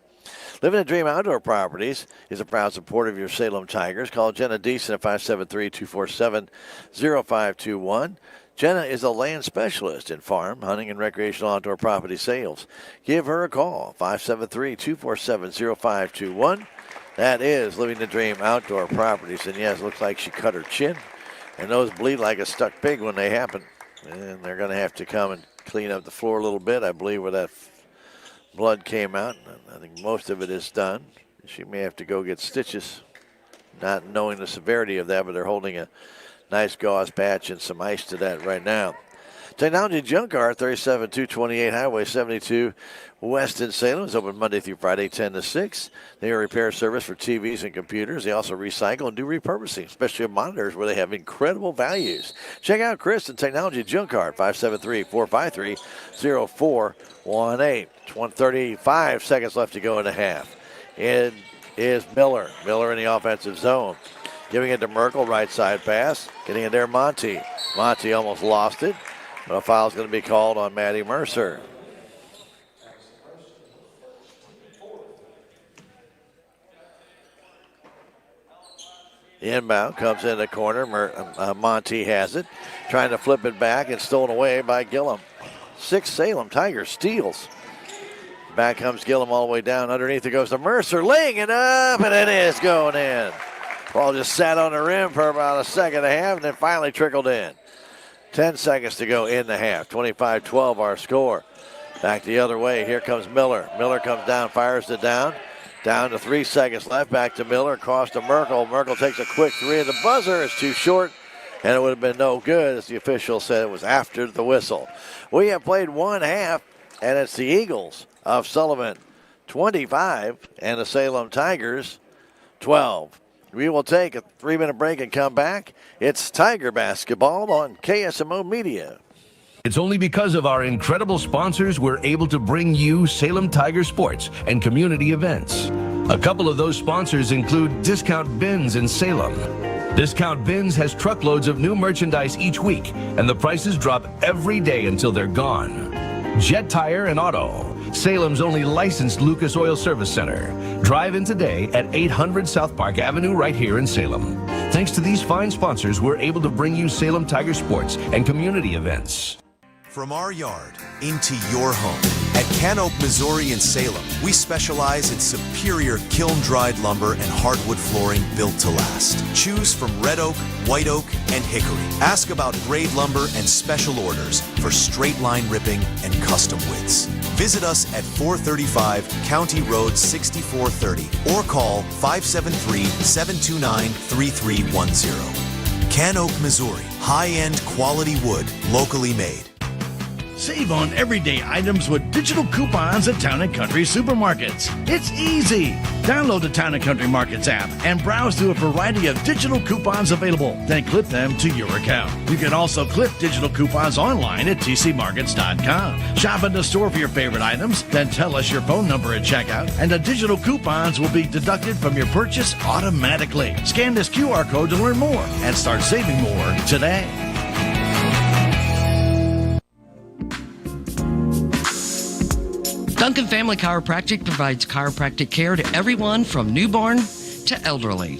Living a Dream Outdoor Properties is a proud supporter of your Salem Tigers. Call Jenna Deason at 573-247-0521. Jenna is a land specialist in farm, hunting, and recreational outdoor property sales. Give her a call, 573-247-0521. That is Living the Dream Outdoor Properties. And yes, looks like she cut her chin. And those bleed like a stuck pig when they happen. And they're going to have to come and clean up the floor a little bit, I believe, where that blood came out. I think most of it is done. She may have to go get stitches, not knowing the severity of that, but they're holding a nice gauze patch and some ice to that right now. Technology Junkyard, 37228 Highway 72 West in Salem, is open Monday through Friday, 10 to 6. They are a repair service for TVs and computers. They also recycle and do repurposing, especially of monitors where they have incredible values. Check out Chris at Technology Junkyard, 573-453-0418. 35 seconds left to go in the half. It is Miller. Miller in the offensive zone. Giving it to Merkel, right side pass. Getting it there, Monty. Monty almost lost it. But a foul is going to be called on Maddie Mercer. The inbound comes in the corner. Monty has it. Trying to flip it back and stolen away by Gillum. 6 Salem Tigers steals. Back comes Gillum all the way down. Underneath it goes to Mercer. Laying it up, and it is going in. Ball just sat on the rim for about a second and a half and then finally trickled in. 10 seconds to go in the half. 25-12 our score. Back the other way. Here comes Miller. Miller comes down, fires it down. Down to 3 seconds left. Back to Miller. Across to Merkel. Merkel takes a quick three. The buzzer is too short, and it would have been no good, as the official said it was after the whistle. We have played one half, and it's the Eagles of Sullivan 25 and the Salem Tigers 12. We will take a 3-minute break and come back. It's Tiger Basketball on KSMO Media. It's only because of our incredible sponsors we're able to bring you Salem Tiger sports and community events. A couple of those sponsors include Discount Bins in Salem, Discount Bins has truckloads of new merchandise each week, and the prices drop every day until they're gone. Jet Tire and Auto, Salem's only licensed Lucas Oil Service Center. Drive in today at 800 South Park Avenue right here in Salem. Thanks to these fine sponsors, we're able to bring you Salem Tiger sports and community events. From our yard into your home. At Can Oak, Missouri in Salem, we specialize in superior kiln-dried lumber and hardwood flooring built to last. Choose from red oak, white oak, and hickory. Ask about grade lumber and special orders for straight line ripping and custom widths. Visit us at 435 County Road 6430 or call 573-729-3310. Can Oak, Missouri. High-end quality wood, locally made. Save on everyday items with digital coupons at Town & Country Supermarkets. It's easy. Download the Town & Country Markets app and browse through a variety of digital coupons available. Then clip them to your account. You can also clip digital coupons online at tcmarkets.com. Shop in the store for your favorite items, then tell us your phone number at checkout, and the digital coupons will be deducted from your purchase automatically. Scan this QR code to learn more and start saving more today. Duncan Family Chiropractic provides chiropractic care to everyone from newborn to elderly.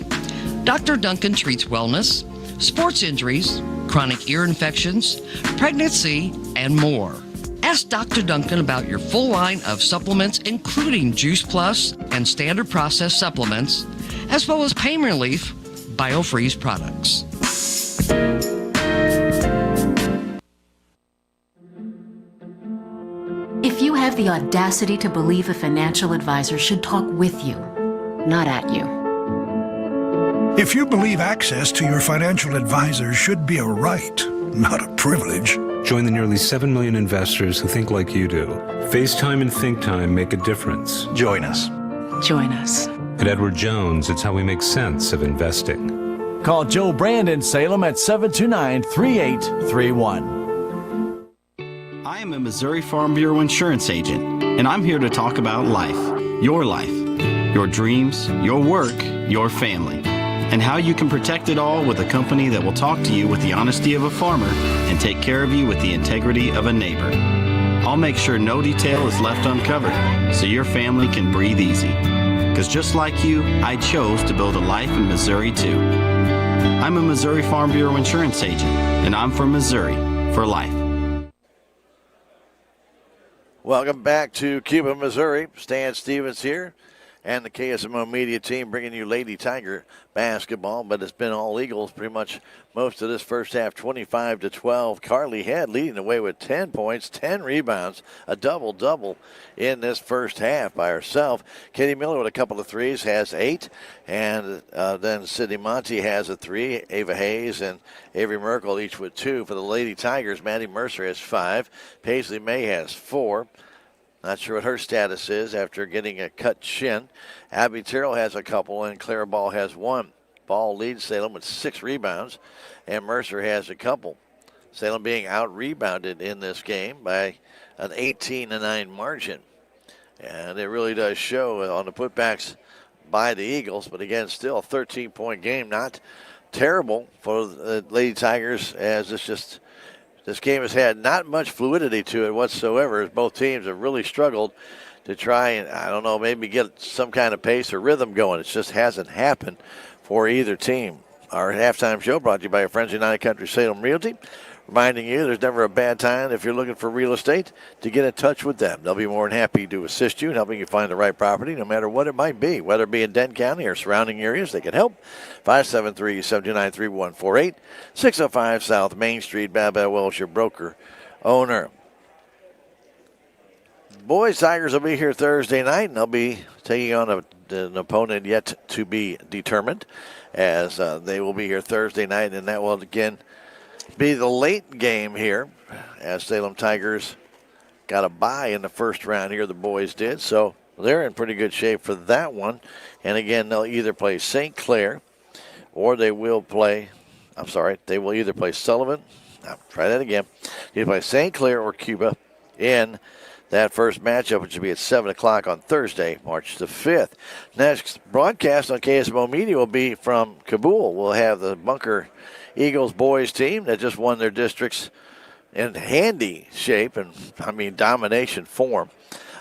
Dr. Duncan treats wellness, sports injuries, chronic ear infections, pregnancy, and more. Ask Dr. Duncan about your full line of supplements, including Juice Plus and standard processed supplements, as well as pain relief, BioFreeze products. If you have the audacity to believe a financial advisor should talk with you, not at you. If you believe access to your financial advisor should be a right, not a privilege. Join the nearly 7 million investors who think like you do. FaceTime and Think Time make a difference. Join us. Join us. At Edward Jones, it's how we make sense of investing. Call Joe Brand in Salem at 729-3831. I am a Missouri Farm Bureau insurance agent, and I'm here to talk about life, your dreams, your work, your family, and how you can protect it all with a company that will talk to you with the honesty of a farmer and take care of you with the integrity of a neighbor. I'll make sure no detail is left uncovered so your family can breathe easy. Because just like you, I chose to build a life in Missouri too. I'm a Missouri Farm Bureau insurance agent, and I'm from Missouri for life. Welcome back to Cuba, Missouri. Stan Stevens here and the KSMO media team bringing you Lady Tiger basketball, but it's been all Eagles pretty much most of this first half, 25-12. Carly Head leading the way with 10 points, 10 rebounds, a double-double in this first half by herself. Katie Miller with a couple of threes has 8, and then Sydney Monty has a 3. Ava Hayes and Avery Merkel each with 2. For the Lady Tigers, Maddie Mercer has 5. Paisley May has 4. Not sure what her status is after getting a cut shin. Abby Terrell has a couple, and Clara Ball has 1. Ball leads Salem with 6 rebounds, and Mercer has a couple. Salem being out-rebounded in this game by an 18-9 margin. And it really does show on the putbacks by the Eagles, but again, still a 13-point game. Not terrible for the Lady Tigers, as this game has had not much fluidity to it whatsoever, as both teams have really struggled to try and, I don't know, maybe get some kind of pace or rhythm going. It just hasn't happened for either team. Our halftime show brought to you by our friends United Country Salem Realty, reminding you there's never a bad time if you're looking for real estate to get in touch with them. They'll be more than happy to assist you in helping you find the right property, no matter what it might be, whether it be in Denton County or surrounding areas. They can help. 573-729-3148, 605 South Main Street. Babette Welsh, your broker owner. Boys Tigers will be here Thursday night, and they'll be taking on an opponent yet to be determined, as they will be here Thursday night, and that will again be the late game here, as Salem Tigers got a bye in the first round here, the boys did, so they're in pretty good shape for that one. And again, they'll either play St. Clair or they will either play Sullivan. I'll try that again. Either play St. Clair or Cuba in that first matchup, which will be at 7 o'clock on Thursday, March the 5th. Next broadcast on KSMO Media will be from Kabul. We'll have the Bunker Eagles boys team that just won their districts in handy shape and, domination form,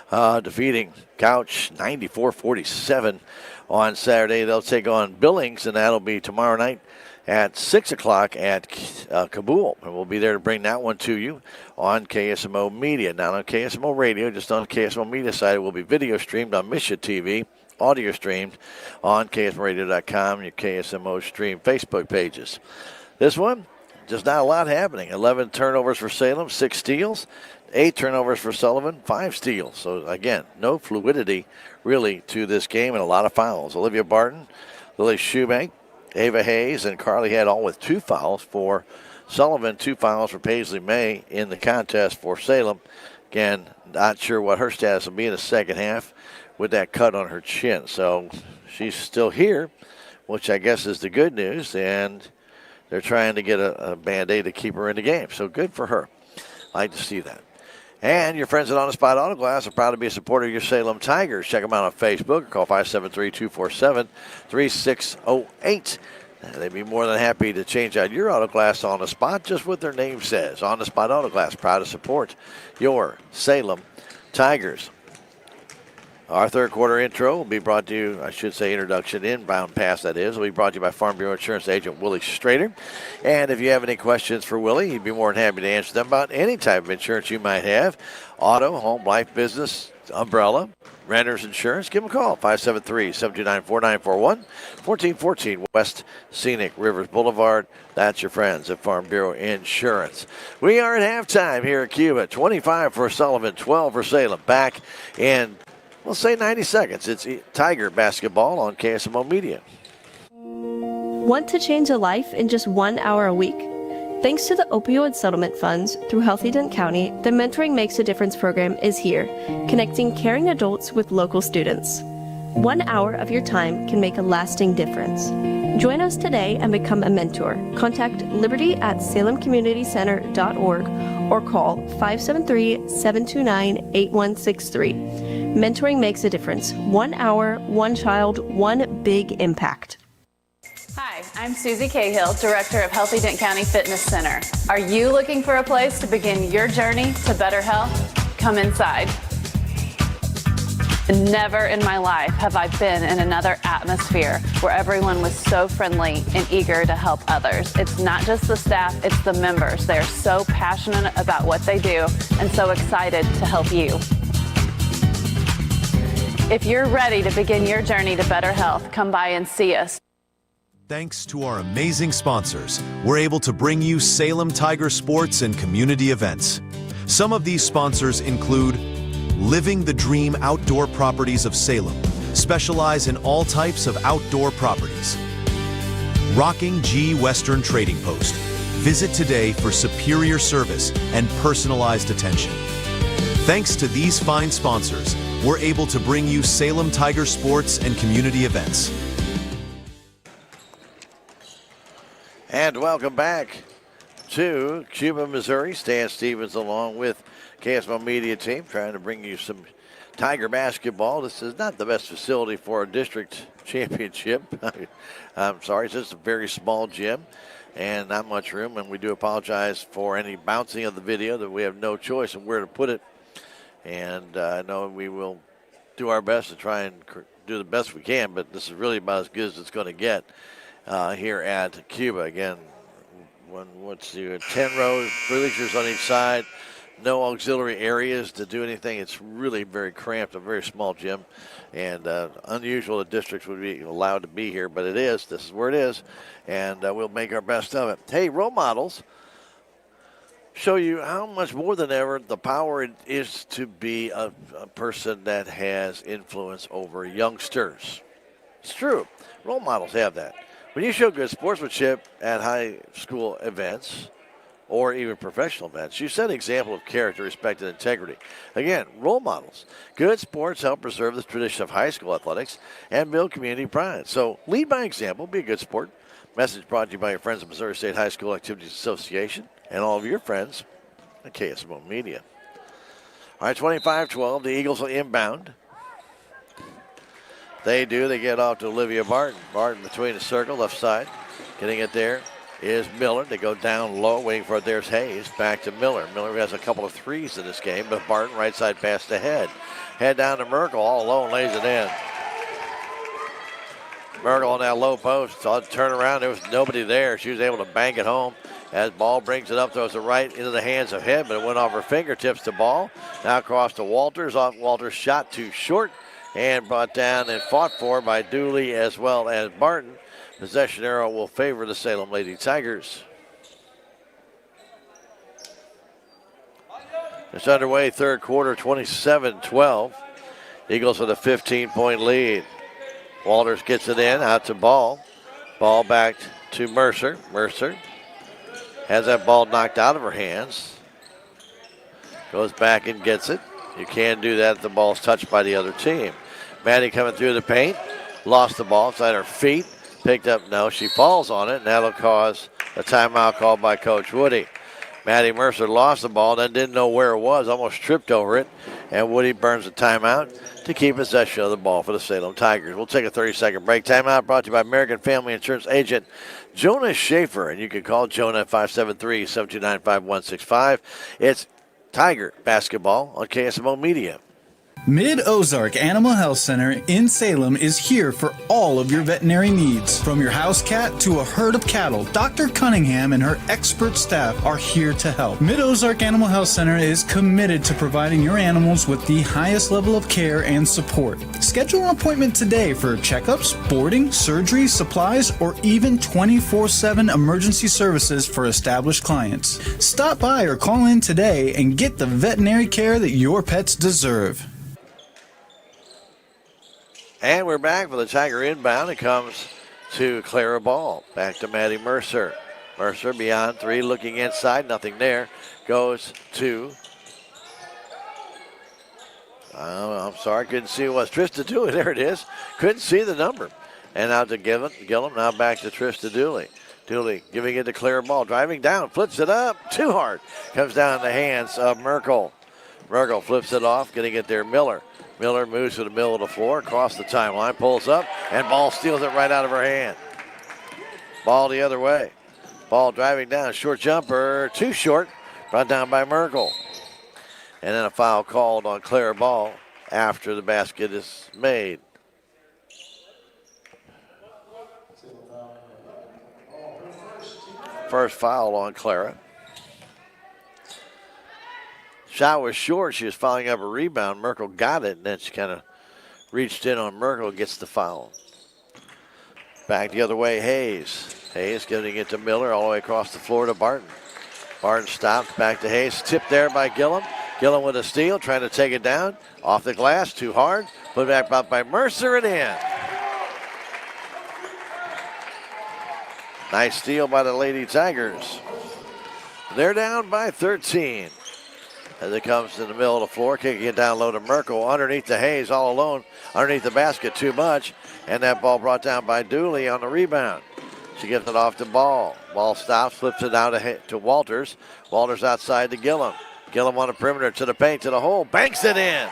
defeating Couch 94-47 on Saturday. They'll take on Billings, and that'll be tomorrow night at 6 o'clock at Kabul. And we'll be there to bring that one to you on KSMO Media. Not on KSMO Radio, just on the KSMO Media side. It will be video streamed on Misha TV, audio streamed on KSMOradio.com, your KSMO stream Facebook pages. This one, just not a lot happening. 11 turnovers for Salem, 6 steals. 8 turnovers for Sullivan, 5 steals. So, again, no fluidity really to this game and a lot of fouls. Olivia Barton, Lily Shoebank, Ava Hayes, and Carly Head all with 2 fouls for Sullivan, 2 fouls for Paisley May in the contest for Salem. Again, not sure what her status will be in the second half with that cut on her chin. So she's still here, which I guess is the good news, and they're trying to get a Band-Aid to keep her in the game. So good for her. Like to see that. And your friends at On the Spot Auto Glass are proud to be a supporter of your Salem Tigers. Check them out on Facebook or call 573-247-3608. They'd be more than happy to change out your auto glass on the spot, just what their name says. On the Spot Auto Glass, proud to support your Salem Tigers. Our third quarter intro will be brought to you, introduction, inbound pass that is, will be brought to you by Farm Bureau Insurance Agent Willie Strader. And if you have any questions for Willie, he'd be more than happy to answer them about any type of insurance you might have. Auto, home, life, business, umbrella, renter's insurance. Give him a call, 573-729-4941, 1414 West Scenic Rivers Boulevard. That's your friends at Farm Bureau Insurance. We are at halftime here at Cuba. 25 for Sullivan, 12 for Salem. Back in, we'll say 90 seconds. It's Tiger basketball on KSMO Media. Want to change a life in just 1 hour a week? Thanks to the opioid settlement funds through Healthy Dent County, the Mentoring Makes a Difference program is here, connecting caring adults with local students. 1 hour of your time can make a lasting difference. Join us today and become a mentor. Contact liberty@salemcommunitycenter.org or call 573-729-8163. Mentoring makes a difference. 1 hour, one child, one big impact. Hi, I'm Susie Cahill, Director of Healthy Dent County Fitness Center. Are you looking for a place to begin your journey to better health? Come inside. Never in my life have I been in another atmosphere where everyone was so friendly and eager to help others. It's not just the staff, it's the members. They are so passionate about what they do and so excited to help you. If you're ready to begin your journey to better health, come by and see us. Thanks to our amazing sponsors, we're able to bring you Salem Tiger sports and community events. Some of these sponsors include Living the Dream Outdoor Properties of Salem, specialize in all types of outdoor properties. Rocking G Western Trading Post. Visit today for superior service and personalized attention. Thanks to these fine sponsors, we're able to bring you Salem Tiger sports and community events. And welcome back to Cuba, Missouri. Stan Stevens along with KSMO Media team trying to bring you some Tiger basketball. This is not the best facility for a district championship. I'm sorry, it's just a very small gym and not much room. And we do apologize for any bouncing of the video, that we have no choice of where to put it. And I know we will do our best to try and do the best we can, but this is really about as good as it's going to get. Here at Cuba. Again, 10 rows, bleachers on each side, no auxiliary areas to do anything. It's really very cramped, a very small gym, and unusual that districts would be allowed to be here, but it is. This is where it is, and we'll make our best of it. Hey, role models show you how much more than ever the power it is to be a person that has influence over youngsters. It's true. Role models have that. When you show good sportsmanship at high school events or even professional events, you set an example of character, respect, and integrity. Again, role models. Good sports help preserve the tradition of high school athletics and build community pride. So lead by example, be a good sport. Message brought to you by your friends at Missouri State High School Activities Association and all of your friends at KSMO Media. All right, 25-12. The Eagles will inbound. They do. They get off to Olivia Barton. Barton between the circle, left side. Getting it there is Miller. They go down low, waiting for it. There's Hayes. Back to Miller. Miller has a couple of threes in this game, but Barton right side pass to Head. Head down to Merkel. All alone, lays it in. Merkel on that low post. Saw it turn around. There was nobody there. She was able to bank it home. As ball brings it up, throws it right into the hands of Head, but it went off her fingertips to ball. Now across to Walters. Off Walters' shot too short and brought down and fought for by Dooley as well as Barton. Possession arrow will favor the Salem Lady Tigers. It's underway, third quarter, 27-12. Eagles with a 15-point lead. Walters gets it in, out to Ball. Ball back to Mercer. Mercer has that ball knocked out of her hands. Goes back and gets it. You can do that if the ball's touched by the other team. Maddie coming through the paint. Lost the ball inside her feet. Picked up, no, she falls on it, and that'll cause a timeout called by Coach Woody. Maddie Mercer lost the ball, then didn't know where it was, almost tripped over it, and Woody burns a timeout to keep possession of the ball for the Salem Tigers. We'll take a 30-second break. Timeout brought to you by American Family Insurance Agent Jonah Schaefer, and you can call Jonah at 573-729-5165. It's Tiger basketball on KSMO Media. Mid-Ozark Animal Health Center in Salem is here for all of your veterinary needs. From your house cat to a herd of cattle, Dr. Cunningham and her expert staff are here to help. Mid-Ozark Animal Health Center is committed to providing your animals with the highest level of care and support. Schedule an appointment today for checkups, boarding, surgery, supplies, or even 24/7 emergency services for established clients. Stop by or call in today and get the veterinary care that your pets deserve. And we're back for the Tiger inbound. It comes to Clara Ball. Back to Maddie Mercer. Mercer beyond three, looking inside, nothing there. Goes to, I'm sorry, couldn't see what it was. Trista Dooley, there it is. Couldn't see the number. And out to Gillum, now back to Trista Dooley. Dooley giving it to Clara Ball, driving down, flips it up, too hard. Comes down in the hands of Merkel. Merkel flips it off, getting it there, Miller. Miller moves to the middle of the floor, across the timeline, pulls up, and Ball steals it right out of her hand. Ball the other way. Ball driving down, short jumper, too short, brought down by Merkel. And then a foul called on Clara Ball after the basket is made. First foul on Clara. Shot was short. She was following up a rebound. Merkel got it, and then she kind of reached in on Merkel, gets the foul. Back the other way, Hayes. Hayes giving it to Miller all the way across the floor to Barton. Barton stops, back to Hayes. Tipped there by Gillum. Gillum with a steal, trying to take it down. Off the glass, too hard. Put back up by Mercer and in. Nice steal by the Lady Tigers. They're down by 13. As it comes to the middle of the floor, kicking it down low to Merkel. Underneath the Hayes, all alone. Underneath the basket, too much. And that ball brought down by Dooley on the rebound. She gets it off to Ball. Ball stops, flips it down to Walters. Walters outside to Gillum. Gillum on the perimeter to the paint, to the hole. Banks it in.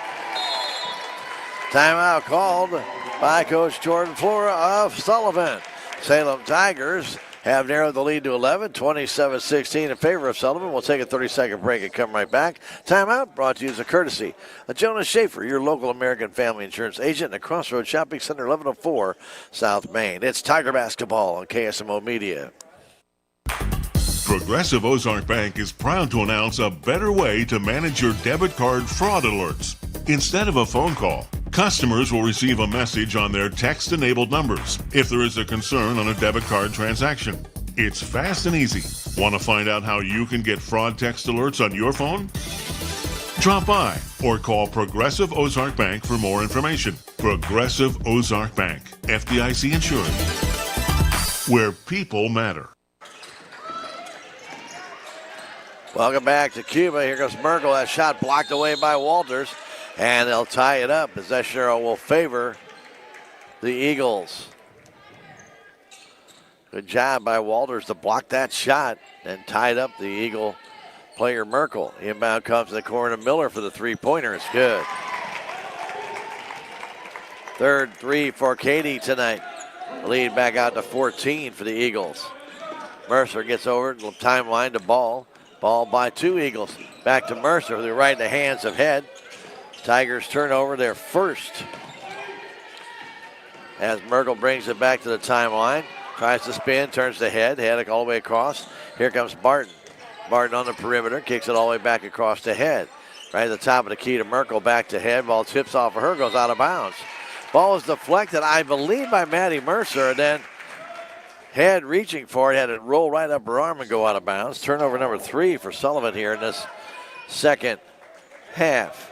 Timeout called by Coach Jordan Flora of Sullivan. Salem Tigers have narrowed the lead to 11, 27-16 in favor of Sullivan. We'll take a 30-second break and come right back. Timeout brought to you as a courtesy of Jonas Schaefer, your local American Family Insurance agent at Crossroads Shopping Center, 1104 South Main. It's Tiger Basketball on KSMO Media. Progressive Ozark Bank is proud to announce a better way to manage your debit card fraud alerts. Instead of a phone call, customers will receive a message on their text-enabled numbers if there is a concern on a debit card transaction. It's fast and easy. Want to find out how you can get fraud text alerts on your phone? Drop by or call Progressive Ozark Bank for more information. Progressive Ozark Bank, FDIC insured, where people matter. Welcome back to Cuba. Here goes Merkel. That shot blocked away by Walters. And they'll tie it up. Possession arrow will favor the Eagles. Good job by Walters to block that shot and tied up the Eagle player Merkel. Inbound comes to the corner to Miller for the three-pointer. It's good. Third three for Katie tonight. Lead back out to 14 for the Eagles. Mercer gets over the timeline to Ball. Ball by two Eagles. Back to Mercer. They're right in the hands of Head. Tigers turnover their first. As Merkel brings it back to the timeline. Tries to spin, turns to Head. Head all the way across. Here comes Barton. Barton on the perimeter. Kicks it all the way back across to Head. Right at the top of the key to Merkel. Back to Head. Ball tips off of her. Goes out of bounds. Ball is deflected, I believe, by Maddie Mercer. And then Head reaching for it. Had it roll right up her arm and go out of bounds. Turnover number 3 for Sullivan here in this second half.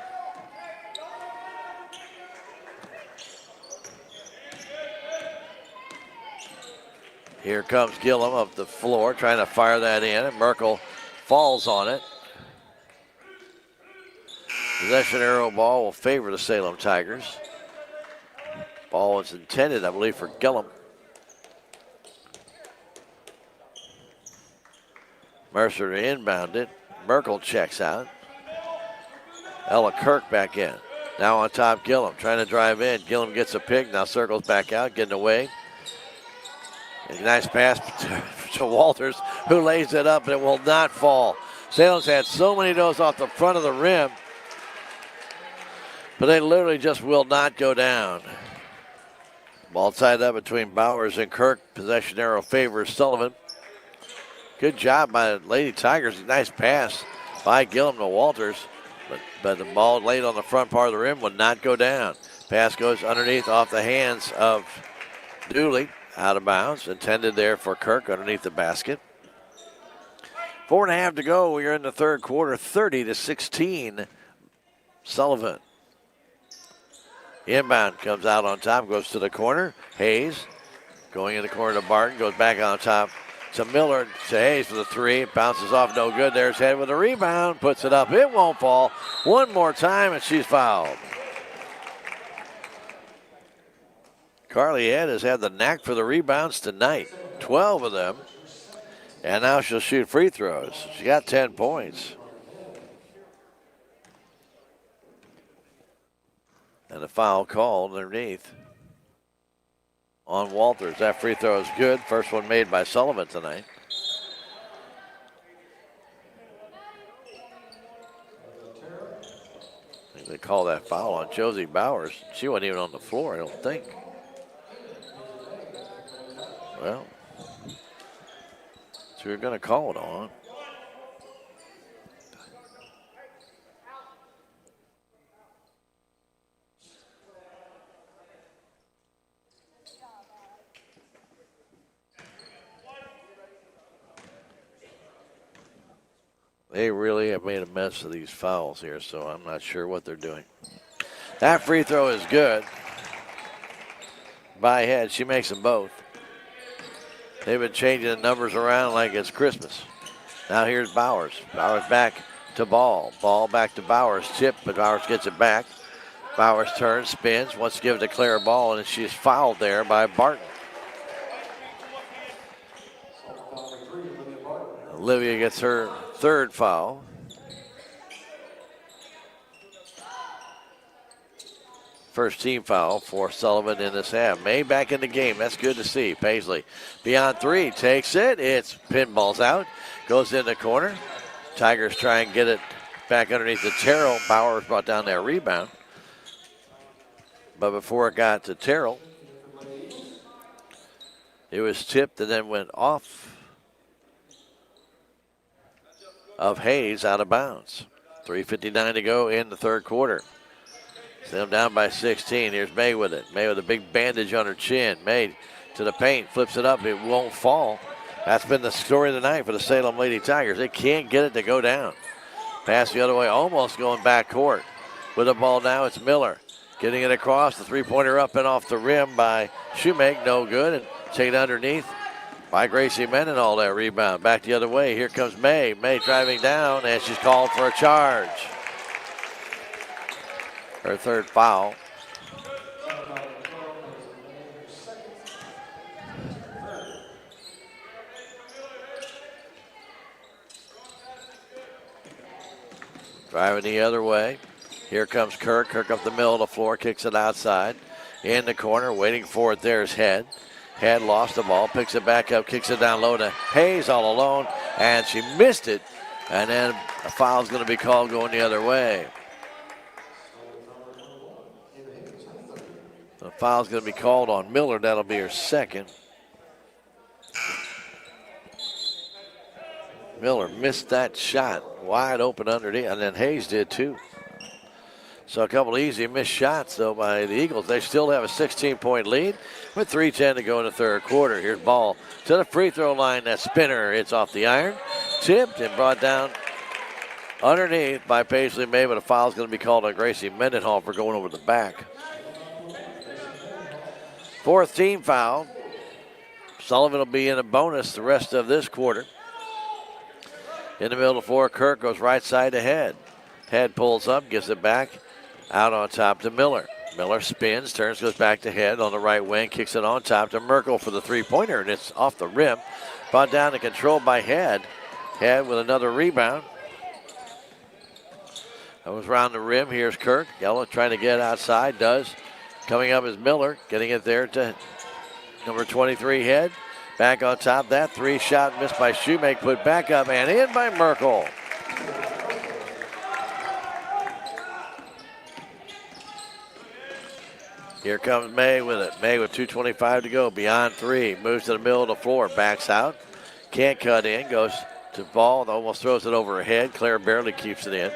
Here comes Gillum up the floor trying to fire that in, and Merkel falls on it. Possession arrow ball will favor the Salem Tigers. Ball is intended, I believe, for Gillum. Mercer inbound it. Merkel checks out. Ella Kirk back in. Now on top, Gillum trying to drive in. Gillum gets a pick, now circles back out, getting away. A nice pass to Walters, who lays it up, and it will not fall. Salem's had so many of those off the front of the rim, but they literally just will not go down. Ball tied up between Bowers and Kirk. Possession arrow favors Sullivan. Good job by the Lady Tigers. Nice pass by Gillum to Walters, but the ball laid on the front part of the rim would not go down. Pass goes underneath off the hands of Dooley. Out of bounds, intended there for Kirk underneath the basket. 4.5 to go. We are in the third quarter, 30-16. Sullivan. Inbound comes out on top, goes to the corner. Hayes going in the corner to Barton, goes back on top to Miller, to Hayes for the three. Bounces off, no good. There's Head with a rebound, puts it up. It won't fall. One more time, and she's fouled. Carly Head has had the knack for the rebounds tonight, 12 of them, and now she'll shoot free throws. She got 10 points. And a foul called underneath on Walters. That free throw is good. First one made by Sullivan tonight. I think they call that foul on Josie Bowers. She wasn't even on the floor, I don't think. Well, so you're going to call it on. They really have made a mess of these fouls here, so I'm not sure what they're doing. That free throw is good by Head. She makes them both. They've been changing the numbers around like it's Christmas. Now here's Bowers. Bowers back to Ball. Ball back to Bowers. Tip, but Bowers gets it back. Bowers turns, spins, wants to give it to Claire Ball, and she's fouled there by Barton. Olivia gets her third foul. First team foul for Sullivan in this half. May back in the game. That's good to see. Paisley beyond three. Takes it. It's pinballs out. Goes in the corner. Tigers try and get it back underneath the Terrell. Bowers brought down that rebound. But before it got to Terrell, it was tipped and then went off of Hayes out of bounds. 3:59 to go in the third quarter. Them down by 16. Here's May with it. May with a big bandage on her chin. May to the paint, flips it up. It won't fall. That's been the story of the night for the Salem Lady Tigers. They can't get it to go down. Pass the other way, almost going back court. With the ball now, it's Miller. Getting it across, the three-pointer up and off the rim by Shoemake. No good. And taken underneath by Gracie Mendenhall. That rebound. Back the other way. Here comes May. May driving down, and she's called for a charge. Her third foul. Driving the other way. Here comes Kirk. Kirk up the middle of the floor, kicks it outside. In the corner, waiting for it. There's Head. Head lost the ball, picks it back up, kicks it down low to Hayes all alone, and she missed it. And then a foul's going to be called going the other way. The foul's going to be called on Miller. That'll be her second. Miller missed that shot wide open underneath, and then Hayes did too. So a couple easy missed shots, though, by the Eagles. They still have a 16-point lead with 3:10 to go in the third quarter. Here's ball to the free throw line. That spinner, it's off the iron. Tipped and brought down underneath by Paisley May, but a foul's going to be called on Gracie Mendenhall for going over the back. Fourth team foul. Sullivan will be in a bonus the rest of this quarter. In the middle of the floor, Kirk goes right side to Head. Head pulls up, gives it back. Out on top to Miller. Miller spins, turns, goes back to Head on the right wing, kicks it on top to Merkel for the three-pointer, and it's off the rim. Brought down and controlled by Head. Head with another rebound. That was around the rim. Here's Kirk. Yellow trying to get outside, does. Coming up is Miller, getting it there to number 23, Head. Back on top, that three-shot missed by Shoemake, put back up and in by Merkel. Here comes May with it. May with 2:25 to go. Beyond three. Moves to the middle of the floor. Backs out. Can't cut in. Goes to ball. Almost throws it over her head. Claire barely keeps it in.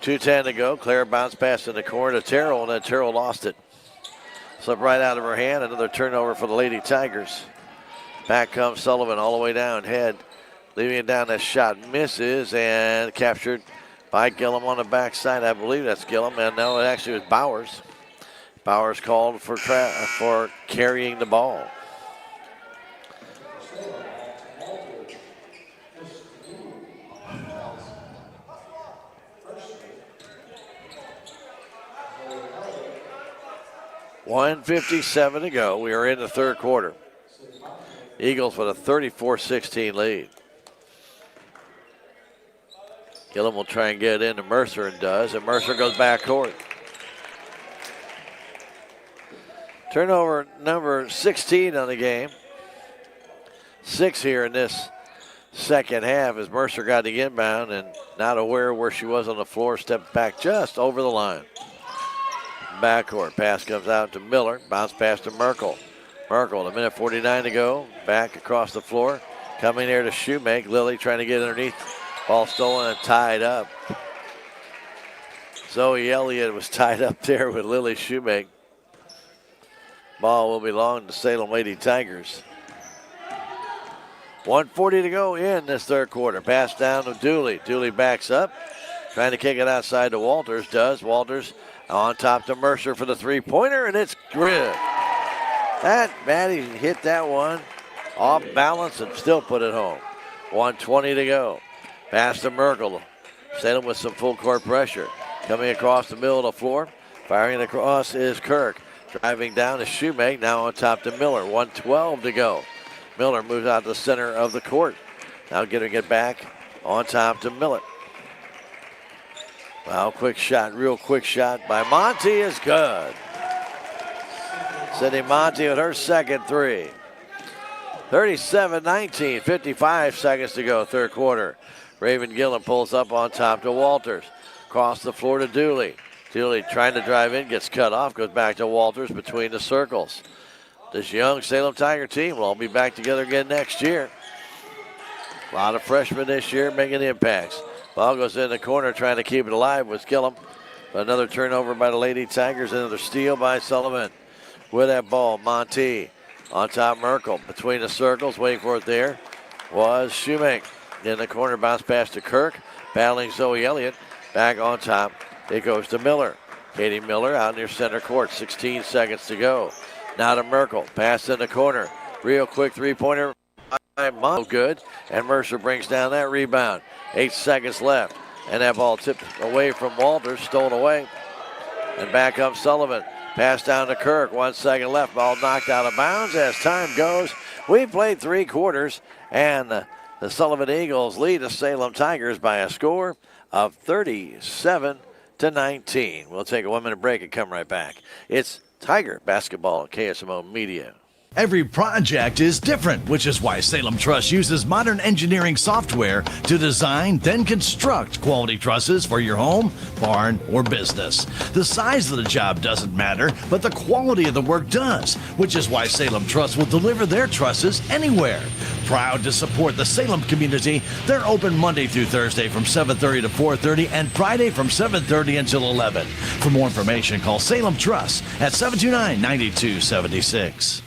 2:10 to go. Claire bounced pass in the corner to Terrell, and then Terrell lost it. Slipped right out of her hand. Another turnover for the Lady Tigers. Back comes Sullivan all the way down. Head leaving it down. That shot misses and captured by Gillum on the backside. I believe that's Gillum. And no, it actually was Bowers. Bowers called for carrying the ball. .157 to go. We are in the third quarter. Eagles with a 34-16 lead. Gillum will try and get it into Mercer and does, and Mercer goes back court. Turnover number 16 on the game. 6 here in this second half as Mercer got the inbound and not aware where she was on the floor, stepped back just over the line. Backcourt pass comes out to Miller, bounce pass to Merkel. Merkel, a minute 49 to go, back across the floor. Coming there to Shoemake. Lily trying to get underneath. Ball stolen and tied up. Zoe Elliott was tied up there with Lily Shoemake. Ball will belong to Salem Lady Tigers. 1:40 to go in this third quarter. Pass down to Dooley. Dooley backs up. Trying to kick it outside to Walters. Does. Walters on top to Mercer for the three-pointer, and it's good. That Maddie hit that one off balance and still put it home. 1:20 to go. Pass to Merkel. Salem with some full court pressure. Coming across the middle of the floor. Firing across is Kirk. Driving down to Shoemake, now on top to Miller. 1:12 to go. Miller moves out to the center of the court. Now getting it back on top to Miller. Wow, quick shot, real quick shot by Monty is good. Sydney Monty with her second three. 37-19, 55 seconds to go, third quarter. Raven Gillum pulls up on top to Walters. Across the floor to Dooley. Dooley trying to drive in, gets cut off, goes back to Walters between the circles. This young Salem Tiger team will all be back together again next year. A lot of freshmen this year making impacts. Ball goes in the corner trying to keep it alive with Gillum. Another turnover by the Lady Tigers, another steal by Sullivan. With that ball, Monty on top Merkel. Between the circles, waiting for it there was Shoemake. In the corner, bounce pass to Kirk. Battling Zoe Elliott. Back on top. It goes to Miller. Katie Miller out near center court. 16 seconds to go. Now to Merkel. Pass in the corner. Real quick three-pointer. Good. And Mercer brings down that rebound. 8 seconds left. And that ball tipped away from Walters. Stolen away. And back up Sullivan. Pass down to Kirk. 1 second left. Ball knocked out of bounds as time goes. We've played 3 quarters. And The Sullivan Eagles lead the Salem Tigers by a score of 37-19. We'll take a 1-minute break and come right back. It's Tiger Basketball at KSMO Media. Every project is different, which is why Salem Truss uses modern engineering software to design, then construct quality trusses for your home, barn, or business. The size of the job doesn't matter, but the quality of the work does, which is why Salem Truss will deliver their trusses anywhere. Proud to support the Salem community, they're open Monday through Thursday from 7:30 to 4:30 and Friday from 7:30 until 11. For more information, call Salem Truss at 729-9276.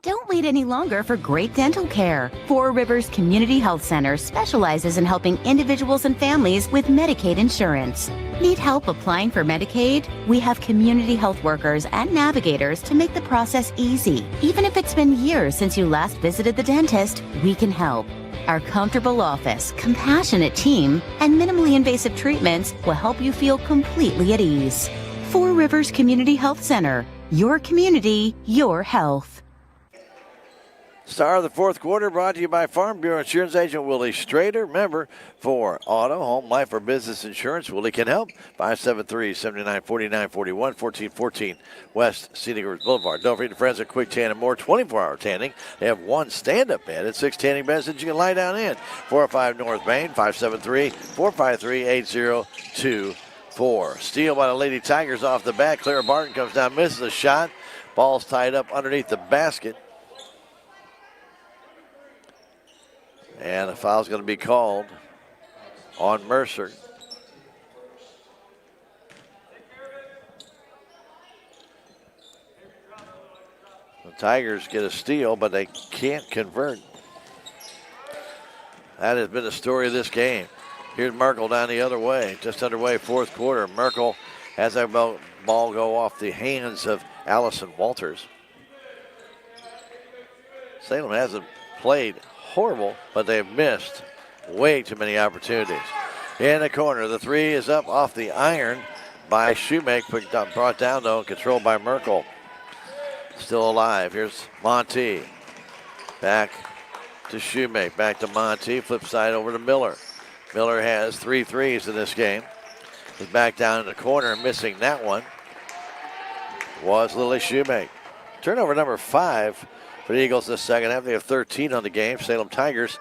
Don't wait any longer for great dental care. Four Rivers Community Health Center specializes in helping individuals and families with Medicaid insurance. Need help applying for Medicaid? We have community health workers and navigators to make the process easy. Even if it's been years since you last visited the dentist, we can help. Our comfortable office, compassionate team, and minimally invasive treatments will help you feel completely at ease. Four Rivers Community Health Center. Your community, your health. Star of the fourth quarter brought to you by Farm Bureau Insurance Agent Willie Strader. Remember, for auto, home, life, or business insurance, Willie can help. 573-7949-41, 1414 West Scenic Rivers Boulevard. Don't forget to friends at Quick Tan and More, 24-hour tanning. They have one stand-up bed and 6 tanning beds that you can lie down in. 405 North Main, 573-453-8024. Steal by the Lady Tigers off the bat. Clara Barton comes down, misses a shot. Ball's tied up underneath the basket. And a foul's going to be called on Mercer. The Tigers get a steal, but they can't convert. That has been the story of this game. Here's Merkel down the other way, just underway, fourth quarter. Merkel has that ball go off the hands of Allison Walters. Salem hasn't played horrible, but they've missed way too many opportunities. In the corner, the three is up off the iron by Shoemake, brought down though, controlled by Merkel. Still alive. Here's Monty. Back to Shoemake, back to Monty, flip side over to Miller. Miller has 3 threes in this game. He's back down in the corner, missing that one. Was Lily Shoemake. Turnover number 5 for the Eagles this second half. They have 13 on the game. Salem Tigers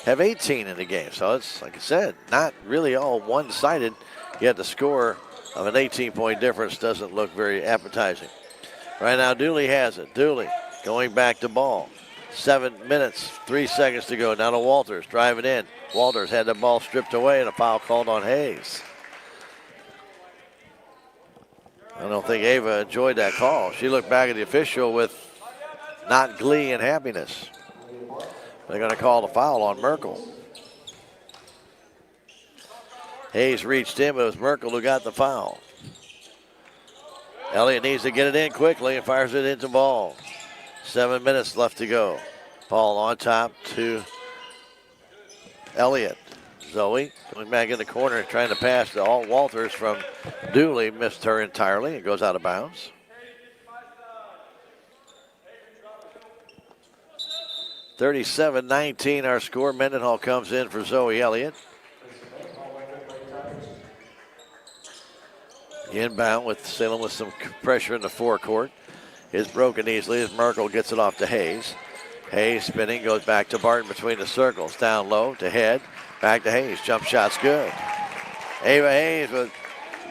have 18 in the game. So it's, like I said, not really all one-sided. Yet the score of an 18-point difference doesn't look very appetizing. Right now, Dooley has it. Dooley going back to ball. 7 minutes, 3 seconds to go. Now to Walters, driving in. Walters had the ball stripped away and a foul called on Hayes. I don't think Ava enjoyed that call. She looked back at the official with not glee and happiness. They're going to call the foul on Merkel. Hayes reached in, but it was Merkel who got the foul. Elliott needs to get it in quickly and fires it into ball. 7 minutes left to go. Ball on top to Elliott. Zoe going back in the corner trying to pass to Walters from Dooley. Missed her entirely. It goes out of bounds. (37-19) our score. Mendenhall comes in for Zoe Elliott. Inbound with Salem with some pressure in the forecourt. Is broken easily as Merkel gets it off to Hayes. Hayes spinning, goes back to Barton between the circles. Down low to Head. Back to Hayes. Jump shot's good. Ava Hayes with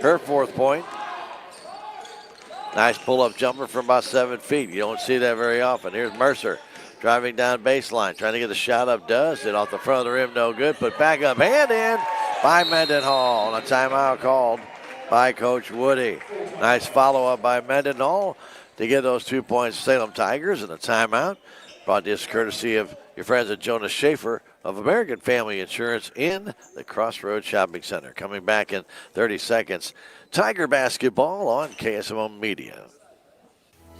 her 4th point. Nice pull-up jumper from about 7 feet. You don't see that very often. Here's Mercer driving down baseline. Trying to get the shot up. Does it off the front of the rim. No good. Put back up. Hand in by Mendenhall. And a timeout called by Coach Woody. Nice follow-up by Mendenhall to get those 2 points. Salem Tigers and a timeout. Brought this courtesy of your friends at Jonas Schaefer of American Family Insurance in the Crossroads Shopping Center. Coming back in 30 seconds. Tiger basketball on KSMO Media.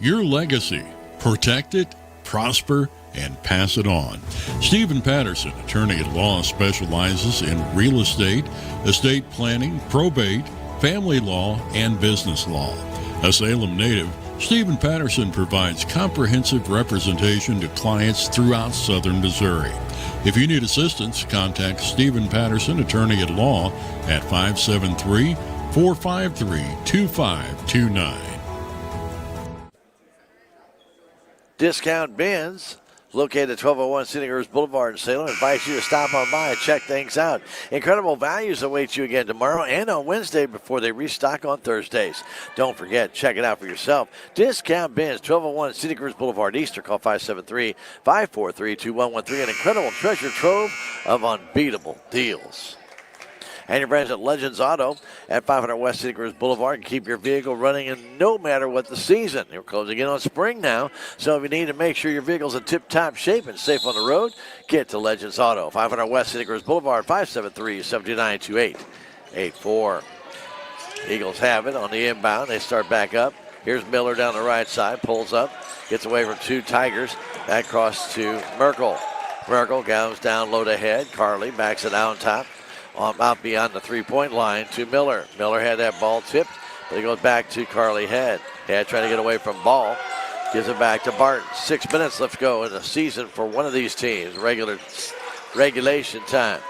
Your legacy. Protect it, prosper, and pass it on. Stephen Patterson, attorney at law, specializes in real estate, estate planning, probate, family law, and business law. A Salem native, Stephen Patterson provides comprehensive representation to clients throughout southern Missouri. If you need assistance, contact Stephen Patterson, attorney at law, at 573-453-2529. Discount Bins, located at 1201 Scenic Rivers Boulevard in Salem, invites you to stop on by and check things out. Incredible values await you again tomorrow and on Wednesday before they restock on Thursdays. Don't forget, check it out for yourself. Discount Bins, 1201 Scenic Rivers Boulevard East, or call 573-543-2113. An incredible treasure trove of unbeatable deals. And your friends at Legends Auto at 500 West Scenic Rivers Boulevard can keep your vehicle running in no matter what the season. You're closing in on spring now, so if you need to make sure your vehicle's in tip-top shape and safe on the road, get to Legends Auto. 500 West Scenic Rivers Boulevard, 573-7928-84. Eagles have it on the inbound. They start back up. Here's Miller down the right side, pulls up, gets away from two Tigers. That cross to Merkel. Merkel goes down low to head. Carly backs it out on top. Out beyond the three-point line to Miller. Miller had that ball tipped, but it goes back to Carly Head. Head trying to get away from ball. Gives it back to Barton. 6 minutes left to go in the season for one of these teams. Regulation time.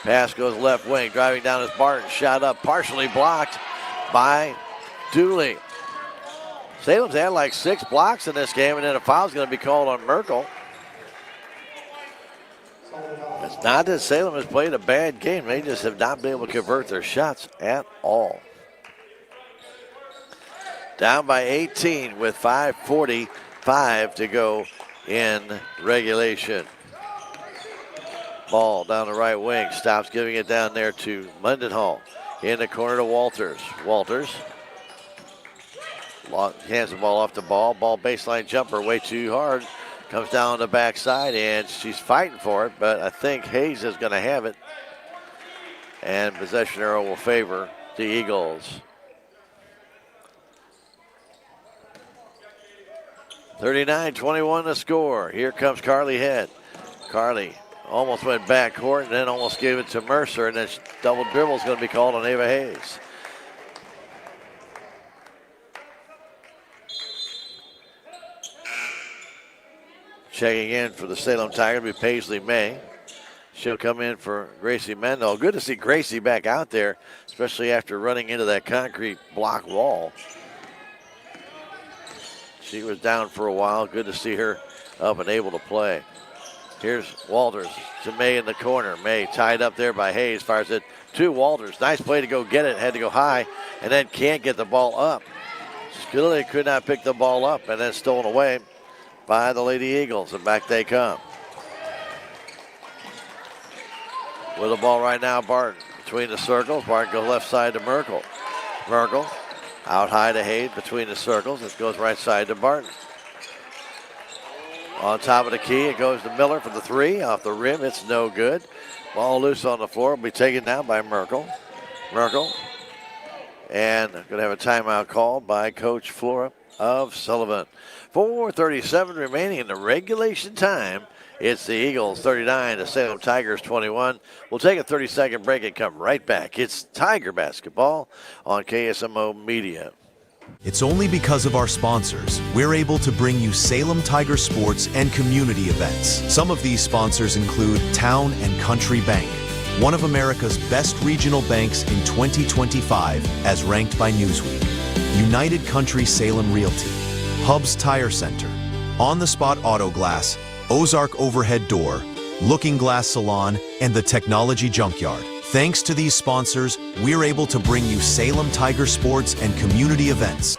Pass goes left wing. Driving down is Barton. Shot up, partially blocked by Dooley. Salem's had like 6 blocks in this game, and then a foul's going to be called on Merkel. It's not that Salem has played a bad game. They just have not been able to convert their shots at all. Down by 18 with 5:45 to go in regulation. Ball down the right wing. Stops, giving it down there to Mendenhall. In the corner to Walters. Walters hands the ball off the ball. Ball baseline jumper way too hard. Comes down on the backside, and she's fighting for it, but I think Hayes is going to have it. And possession arrow will favor the Eagles. 39-21 to score. Here comes Carly Head. Carly almost went backcourt and then almost gave it to Mercer, and then double dribble is going to be called on Ava Hayes. Checking in for the Salem Tigers will be Paisley May. She'll come in for Gracie Mendel. Good to see Gracie back out there, especially after running into that concrete block wall. She was down for a while. Good to see her up and able to play. Here's Walters to May in the corner. May tied up there by Hayes. Fires it to Walters. Nice play to go get it. Had to go high and then can't get the ball up. Still could not pick the ball up, and then stolen away by the Lady Eagles, and back they come. With the ball right now, Barton between the circles. Barton goes left side to Merkel. Merkel out high to Hayes between the circles. It goes right side to Barton. On top of the key, it goes to Miller for the three. Off the rim, it's no good. Ball loose on the floor, will be taken down by Merkel. Merkel, and going to have a timeout called by Coach Flora of Sullivan. 4:37 remaining in the regulation time. It's the Eagles 39, the Salem Tigers 21. We'll take a 30-second break and come right back. It's Tiger basketball on KSMO Media. It's only because of our sponsors we're able to bring you Salem Tiger sports and community events. Some of these sponsors include Town and Country Bank, one of America's best regional banks in 2025 as ranked by Newsweek. United Country Salem Realty, Hub's Tire Center, On the Spot Auto Glass, Ozark Overhead Door, Looking Glass Salon, and the Technology Junkyard. Thanks to these sponsors, we're able to bring you Salem Tiger sports and community events.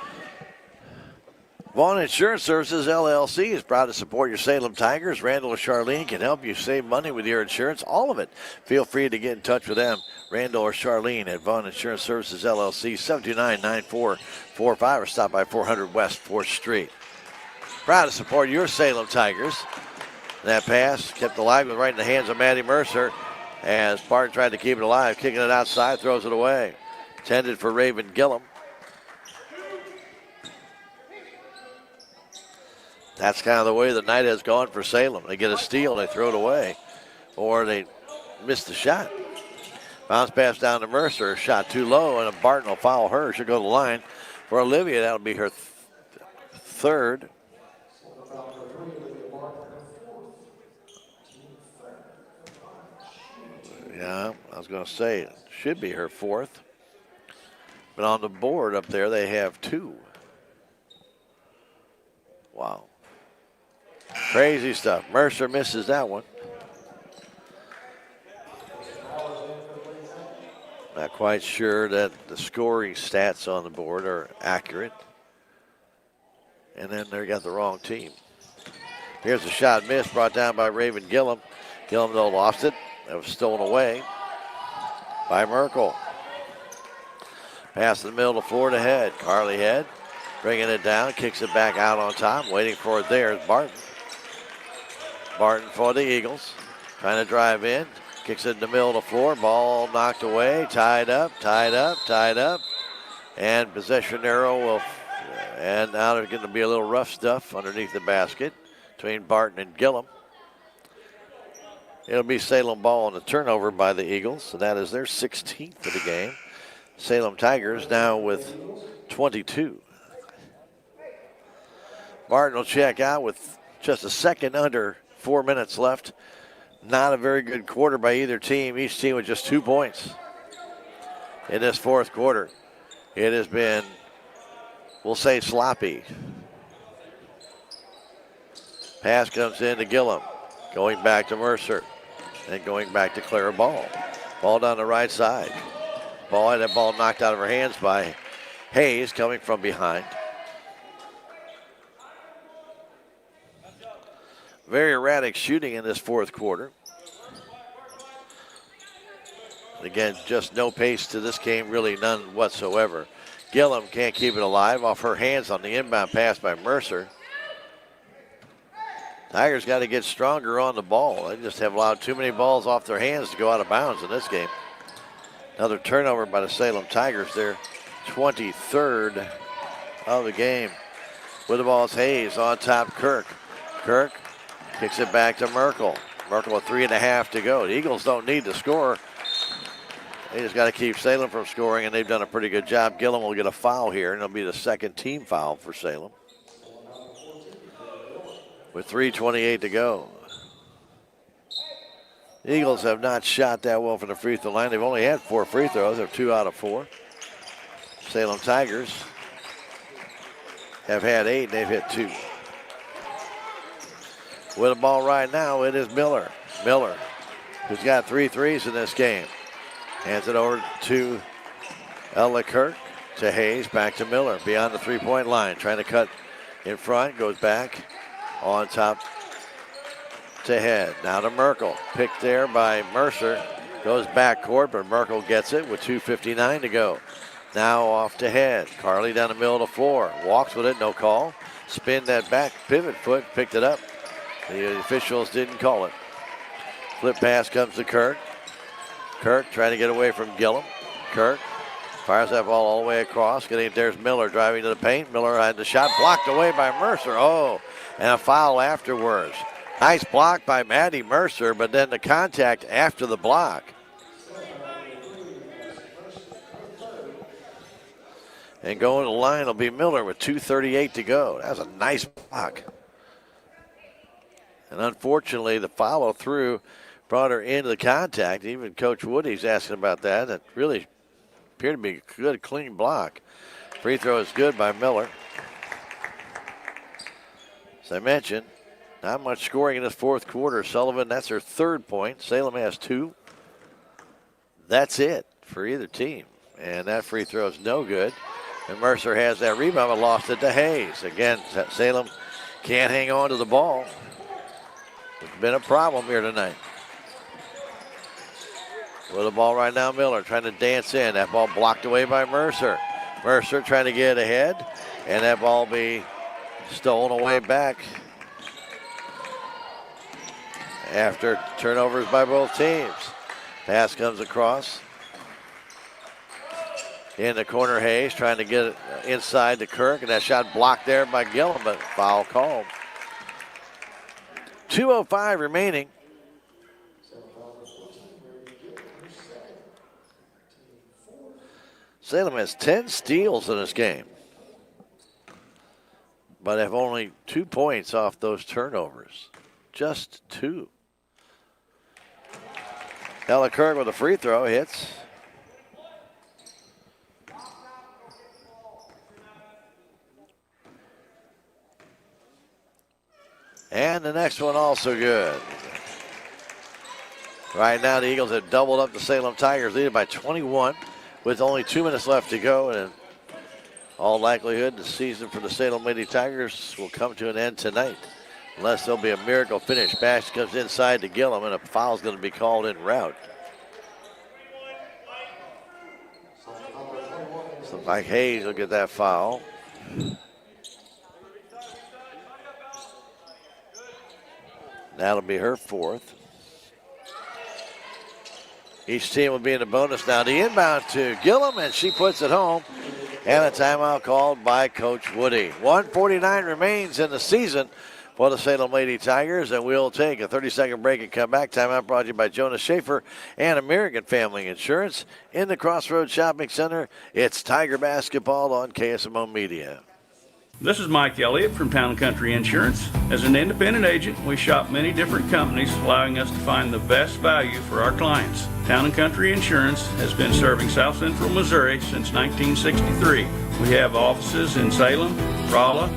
Vaughn Insurance Services, LLC is proud to support your Salem Tigers. Randall or Charlene can help you save money with your insurance, all of it. Feel free to get in touch with them, Randall or Charlene at Vaughn Insurance Services, LLC, 799445, or stop by 400 West 4th Street. Proud to support your Salem Tigers. That pass kept alive, right in the hands of Maddie Mercer as Barton tried to keep it alive, kicking it outside, throws it away. Intended for Raven Gillum. That's kind of the way the night has gone for Salem. They get a steal, they throw it away, or they miss the shot. Bounce pass down to Mercer, shot too low, and Barton will foul her. She'll go to the line. For Olivia, that'll be her third. Yeah, I was going to say it should be her 4th. But on the board up there, they have 2. Wow. Crazy stuff. Mercer misses that one. Not quite sure that the scoring stats on the board are accurate. And then they got the wrong team. Here's a shot missed, brought down by Raven Gillum. Gillum, though, lost it. That was stolen away by Merkel. Pass in the middle of the floor to Head. Carly Head bringing it down, kicks it back out on top. Waiting for it there is Barton. Barton for the Eagles. Trying to drive in. Kicks it in the middle of the floor. Ball knocked away. Tied up. And possession arrow will. And now there's going to be a little rough stuff underneath the basket between Barton and Gillum. It'll be Salem ball on the turnover by the Eagles. So that is their 16th of the game. Salem Tigers now with 22. Barton will check out with just a second under 4 minutes left. Not a very good quarter by either team. Each team with just 2 points in this 4th quarter. It has been, we'll say, sloppy. Pass comes in to Gillum. Going back to Mercer. And going back to Clara Ball. Ball down the right side. Ball had that ball knocked out of her hands by Hayes coming from behind. Very erratic shooting in this 4th quarter. Again, just no pace to this game, really none whatsoever. Gillum can't keep it alive off her hands on the inbound pass by Mercer. Tigers got to get stronger on the ball. They just have allowed too many balls off their hands to go out of bounds in this game. Another turnover by the Salem Tigers, their 23rd of the game. With the ball is Hayes on top, Kirk. Kirk kicks it back to Merkel. Merkel with 3.5 to go. The Eagles don't need to score. They just got to keep Salem from scoring, and they've done a pretty good job. Gillum will get a foul here, and it'll be the 2nd team foul for Salem. With 3:28 to go. The Eagles have not shot that well from the free throw line. They've only had 4 free throws. They're 2 out of 4. Salem Tigers have had 8, and they've hit 2. With the ball right now, it is Miller. Miller, who's got 3 threes in this game. Hands it over to Ella Kirk, to Hayes, back to Miller, beyond the 3-point line. Trying to cut in front, goes back on top to Head. Now to Merkel. Picked there by Mercer. Goes back court, but Merkel gets it with 2:59 to go. Now off to Head. Carly down the middle of the floor. Walks with it, no call. Spin that back pivot foot, picked it up. The officials didn't call it. Flip pass comes to Kirk. Kirk trying to get away from Gillum. Kirk fires that ball all the way across. There's Miller driving to the paint. Miller had the shot blocked away by Mercer. Oh, and a foul afterwards. Nice block by Maddie Mercer, but then the contact after the block. And going to the line will be Miller with 2:38 to go. That was a nice block. And unfortunately, the follow through brought her into the contact. Even Coach Woody's asking about that. It really appeared to be a good, clean block. Free throw is good by Miller. As I mentioned, not much scoring in this 4th quarter. Sullivan, that's her 3rd point. Salem has 2. That's it for either team. And that free throw is no good. And Mercer has that rebound but lost it to Hayes. Again, Salem can't hang on to the ball. It's been a problem here tonight. With the ball right now, Miller trying to dance in. That ball blocked away by Mercer. Mercer trying to get ahead. And that ball be stolen away back after turnovers by both teams. Pass comes across. In the corner, Hayes trying to get it inside to Kirk. And that shot blocked there by Gillum, but foul called. 2:05 remaining. Salem has 10 steals in this game, but have only 2 points off those turnovers. Just 2. Ella Kirk with a free throw, hits. And the next one also good. Right now the Eagles have doubled up the Salem Tigers, leading by 21 with only 2 minutes left to go. And in all likelihood, the season for the Salem Lady Tigers will come to an end tonight, unless there'll be a miracle finish. Bash comes inside to Gillum, and a foul's going to be called en route. So Mike Hayes will get that foul. That'll be her 4th. Each team will be in the bonus now. The inbound to Gillum, and she puts it home. And a timeout called by Coach Woody. 1:49 remains in the season for the Salem Lady Tigers, and we'll take a 30-second break and come back. Timeout brought to you by Jonas Schaefer and American Family Insurance. In the Crossroads Shopping Center, it's Tiger Basketball on KSMO Media. This is Mike Elliott from Town & Country Insurance. As an independent agent, we shop many different companies, allowing us to find the best value for our clients. Town & Country Insurance has been serving South Central Missouri since 1963. We have offices in Salem, Rolla,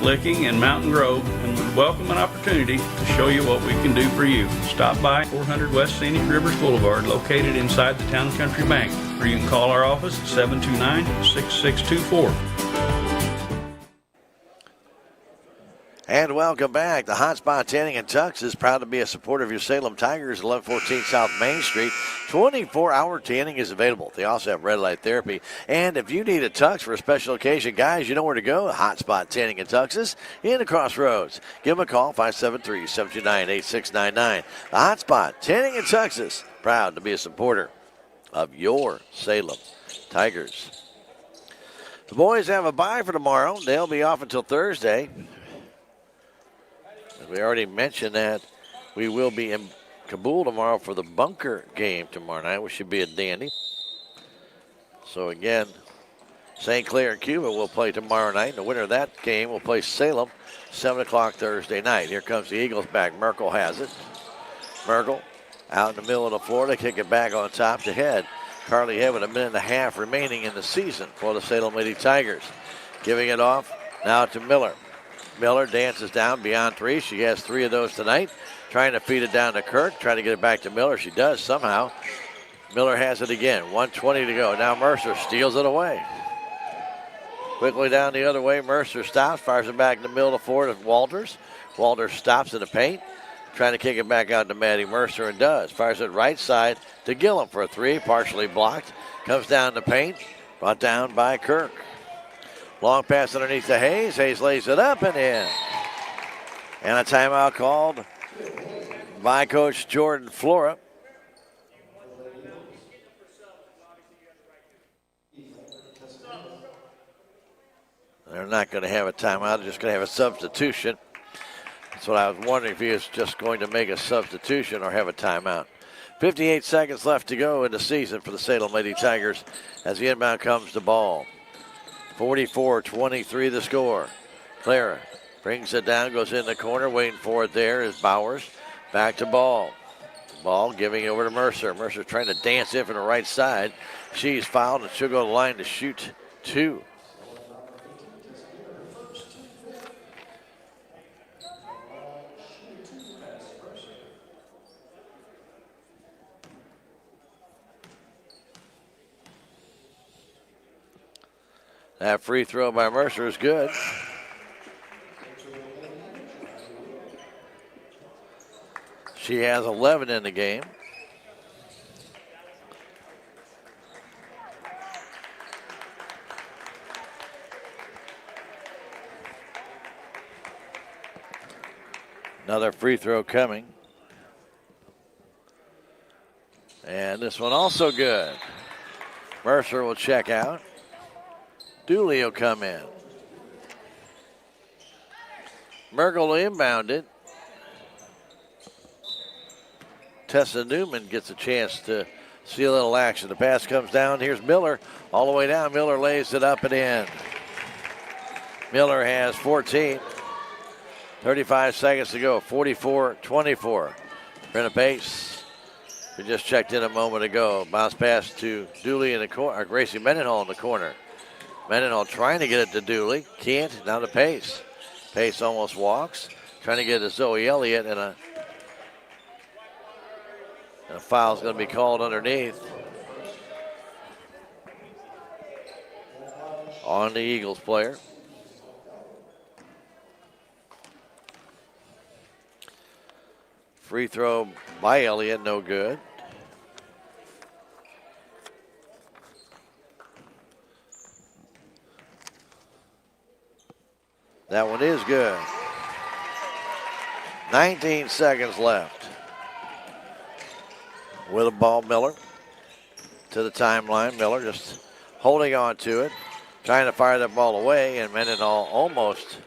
Licking, and Mountain Grove, and we welcome an opportunity to show you what we can do for you. Stop by 400 West Scenic Rivers Boulevard, located inside the Town & Country Bank, or you can call our office at 729-6624. And welcome back. The Hotspot Tanning and Tux is proud to be a supporter of your Salem Tigers, 1114 South Main Street. 24-hour tanning is available. They also have red light therapy. And if you need a tux for a special occasion, guys, you know where to go. Hotspot Tanning and Tuxes in the Crossroads. Give them a call, 573-729-8699. The Hotspot Tanning and Tuxes, proud to be a supporter of your Salem Tigers. The boys have a bye for tomorrow. They'll be off until Thursday. We already mentioned that we will be in Kabul tomorrow for the bunker game tomorrow night, which should be a dandy. So again, St. Clair and Cuba will play tomorrow night. The winner of that game will play Salem 7 o'clock Thursday night. Here comes the Eagles back. Merkel has it. Merkel out in the middle of the floor. They kick it back on top to Head. Carly Head with a minute and a half remaining in the season for the Salem Lady Tigers. Giving it off now to Miller. Miller dances down beyond 3. She has 3 of those tonight. Trying to feed it down to Kirk. Trying to get it back to Miller. She does somehow. Miller has it again. 1:20 to go. Now Mercer steals it away. Quickly down the other way. Mercer stops. Fires it back in the middle of the floor to Walters. Walters stops in the paint. Trying to kick it back out to Maddie Mercer, and does. Fires it right side to Gillum for a 3. Partially blocked. Comes down the paint. Brought down by Kirk. Long pass underneath to Hayes. Hayes lays it up and in. And a timeout called by Coach Jordan Flora. They're not going to have a timeout. They're just going to have a substitution. That's what I was wondering, if he is just going to make a substitution or have a timeout. 58 seconds left to go in the season for the Salem Lady Tigers as the inbound comes to ball. 44-23 the score. Clara brings it down, goes in the corner, waiting for it there is Bowers. Back to Ball. Ball giving it over to Mercer. Mercer trying to dance in from the right side. She's fouled and she'll go to the line to shoot 2. That free throw by Mercer is good. She has 11 in the game. Another free throw coming. And this one also good. Mercer will check out. Dooley will come in. Merkel will inbound it. Tessa Newman gets a chance to see a little action. The pass comes down. Here's Miller all the way down. Miller lays it up and in. Miller has 14. 35 seconds to go. 44-24. Brenna Pace who just checked in a moment ago. Bounce pass to Dooley in the corner, Gracie Mendenhall in the corner. Mendenhall trying to get it to Dooley. Can't. Now to Pace. Pace almost walks. Trying to get it to Zoe Elliott, and a foul's going to be called underneath on the Eagles player. Free throw by Elliott, no good. That one is good. 19 seconds left. With a ball, Miller to the timeline. Miller just holding on to it, trying to fire that ball away, and Mendenhall almost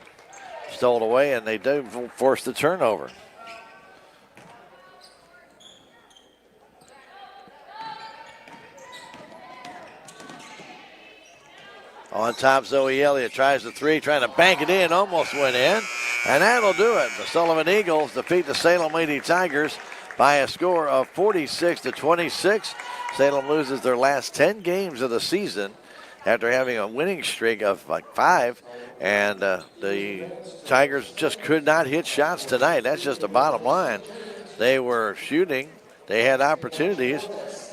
stole it away, and they do force the turnover. On top, Zoe Elliott tries the three, trying to bank it in, almost went in, and that'll do it. The Sullivan Eagles defeat the Salem Lady Tigers by a score of 46-26. Salem loses their last 10 games of the season after having a winning streak of like 5, and the Tigers just could not hit shots tonight. That's just the bottom line. They were shooting, they had opportunities,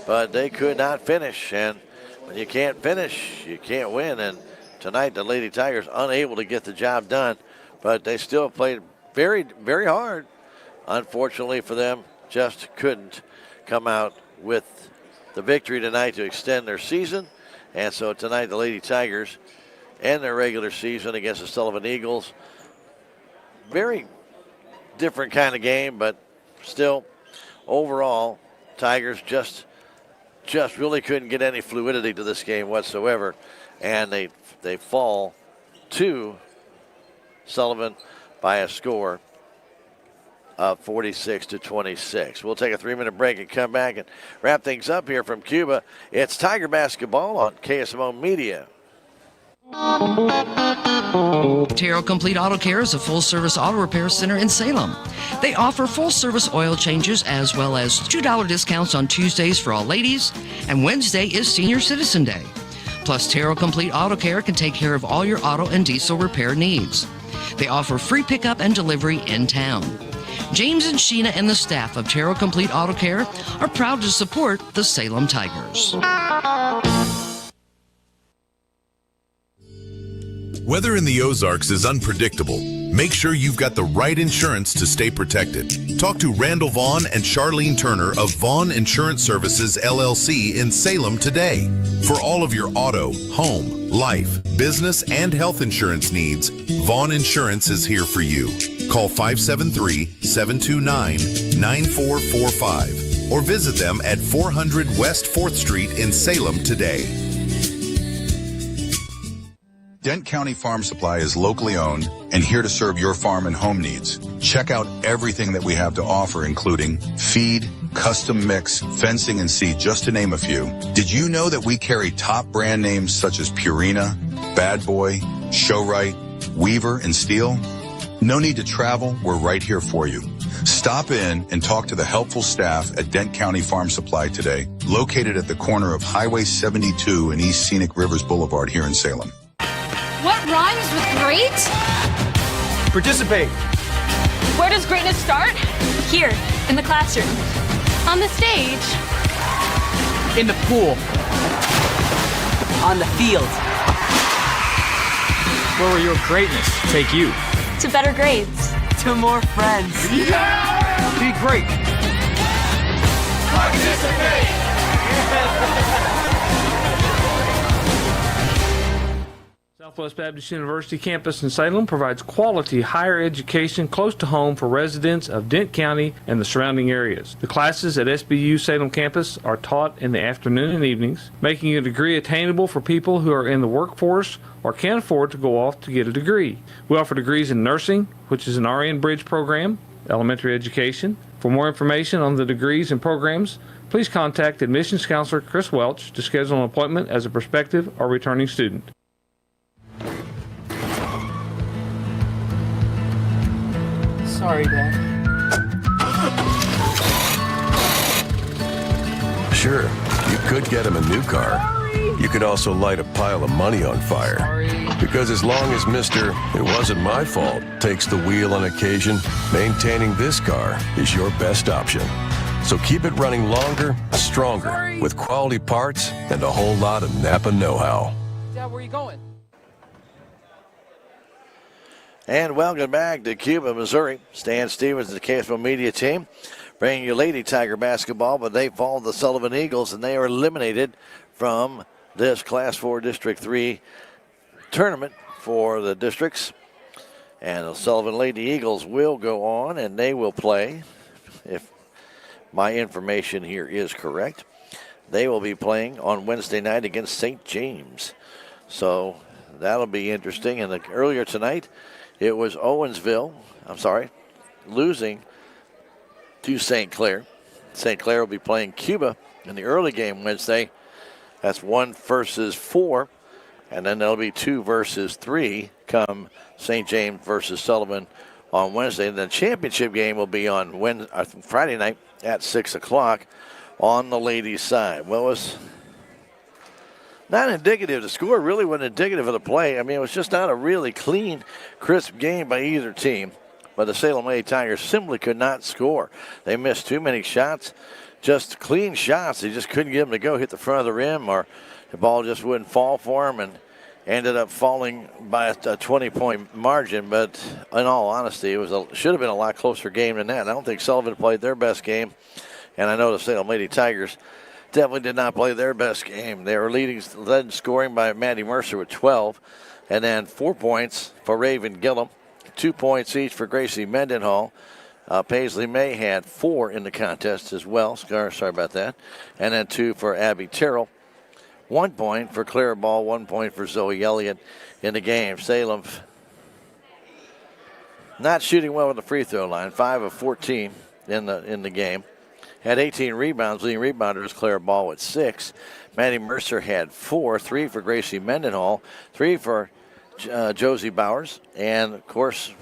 but they could not finish, and when you can't finish, you can't win. And tonight, the Lady Tigers unable to get the job done, but they still played very, very hard. Unfortunately for them, just couldn't come out with the victory tonight to extend their season. And so tonight, the Lady Tigers end their regular season against the Sullivan Eagles. Very different kind of game, but still, overall, Tigers just really couldn't get any fluidity to this game whatsoever, and they fall to Sullivan by a score of 46-26. We'll take a 3-minute break and come back and wrap things up here from Cuba. It's Tiger basketball on KSMO Media. Terrell Complete Auto Care is a full-service auto repair center in Salem. They offer full-service oil changes as well as $2 discounts on Tuesdays for all ladies, and Wednesday is Senior Citizen Day. Plus, Terrell Complete Auto Care can take care of all your auto and diesel repair needs. They offer free pickup and delivery in town. James and Sheena and the staff of Terrell Complete Auto Care are proud to support the Salem Tigers. Weather in the Ozarks is unpredictable. Make sure you've got the right insurance to stay protected. Talk to Randall Vaughn and Charlene Turner of Vaughn Insurance Services, LLC in Salem today. For all of your auto, home, life, business, and health insurance needs, Vaughn Insurance is here for you. Call 573-729-9445 or visit them at 400 West 4th Street in Salem today. Dent County Farm Supply is locally owned and here to serve your farm and home needs. Check out everything that we have to offer, including feed, custom mix, fencing, and seed, just to name a few. Did you know that we carry top brand names such as Purina, Bad Boy, Showrite, Weaver, and Steel? No need to travel, we're right here for you. Stop in and talk to the helpful staff at Dent County Farm Supply today, located at the corner of Highway 72 and East Scenic Rivers Boulevard here in Salem. What rhymes with great? Participate. Where does greatness start? Here, in the classroom. On the stage. In the pool. On the field. Where will your greatness take you? To better grades. To more friends. Yeah! Be great. Participate! Southwest Baptist University campus in Salem provides quality higher education close to home for residents of Dent County and the surrounding areas. The classes at SBU Salem campus are taught in the afternoon and evenings, making a degree attainable for people who are in the workforce or can't afford to go off to get a degree. We offer degrees in nursing, which is an RN bridge program, elementary education. For more information on the degrees and programs, please contact admissions counselor Chris Welch to schedule an appointment as a prospective or returning student. Sorry, Dad. Sure, you could get him a new car. You could also light a pile of money on fire. Because as long as Mr. It wasn't my fault takes the wheel on occasion, maintaining this car is your best option. So keep it running longer, stronger, with quality parts and a whole lot of Napa know-how. Dad, where are you going? And welcome back to Cuba, Missouri. Stan Stevens and the KSMO Media team bringing you Lady Tiger basketball, but they fall the Sullivan Eagles, and they are eliminated from this Class 4 District 3 tournament for the districts. And the Sullivan Lady Eagles will go on, and they will play, if my information here is correct. They will be playing on Wednesday night against St. James. So that'll be interesting. And earlier tonight, it was losing to St. Clair. St. Clair will be playing Cuba in the early game Wednesday. That's 1 versus 4. And then there'll be 2 versus 3 come St. James versus Sullivan on Wednesday. And the championship game will be on Friday night at 6 o'clock on the ladies' side. Well, it was not indicative. The score really wasn't indicative of the play. I mean, it was just not a really clean, crisp game by either team. But the Salem Lady Tigers simply could not score. They missed too many shots, just clean shots. They just couldn't get them to go hit the front of the rim, or the ball just wouldn't fall for them, and ended up falling by a 20-point margin. But in all honesty, it should have been a lot closer game than that. I don't think Sullivan played their best game, and I know the Salem Lady Tigers definitely did not play their best game. They were led in scoring by Maddie Mercer with 12, and then 4 points for Raven Gillum, 2 points each for Gracie Mendenhall. Paisley May had 4 in the contest as well. Sorry about that. And then 2 for Abby Terrell. 1 point for Clara Ball, 1 point for Zoe Elliott in the game. Salem not shooting well at the free throw line, 5 of 14 in the game. Had 18 rebounds. Leading rebounder was Clara Ball with 6. Maddie Mercer had 4, 3 for Gracie Mendenhall, 3 for Josie Bowers, and of course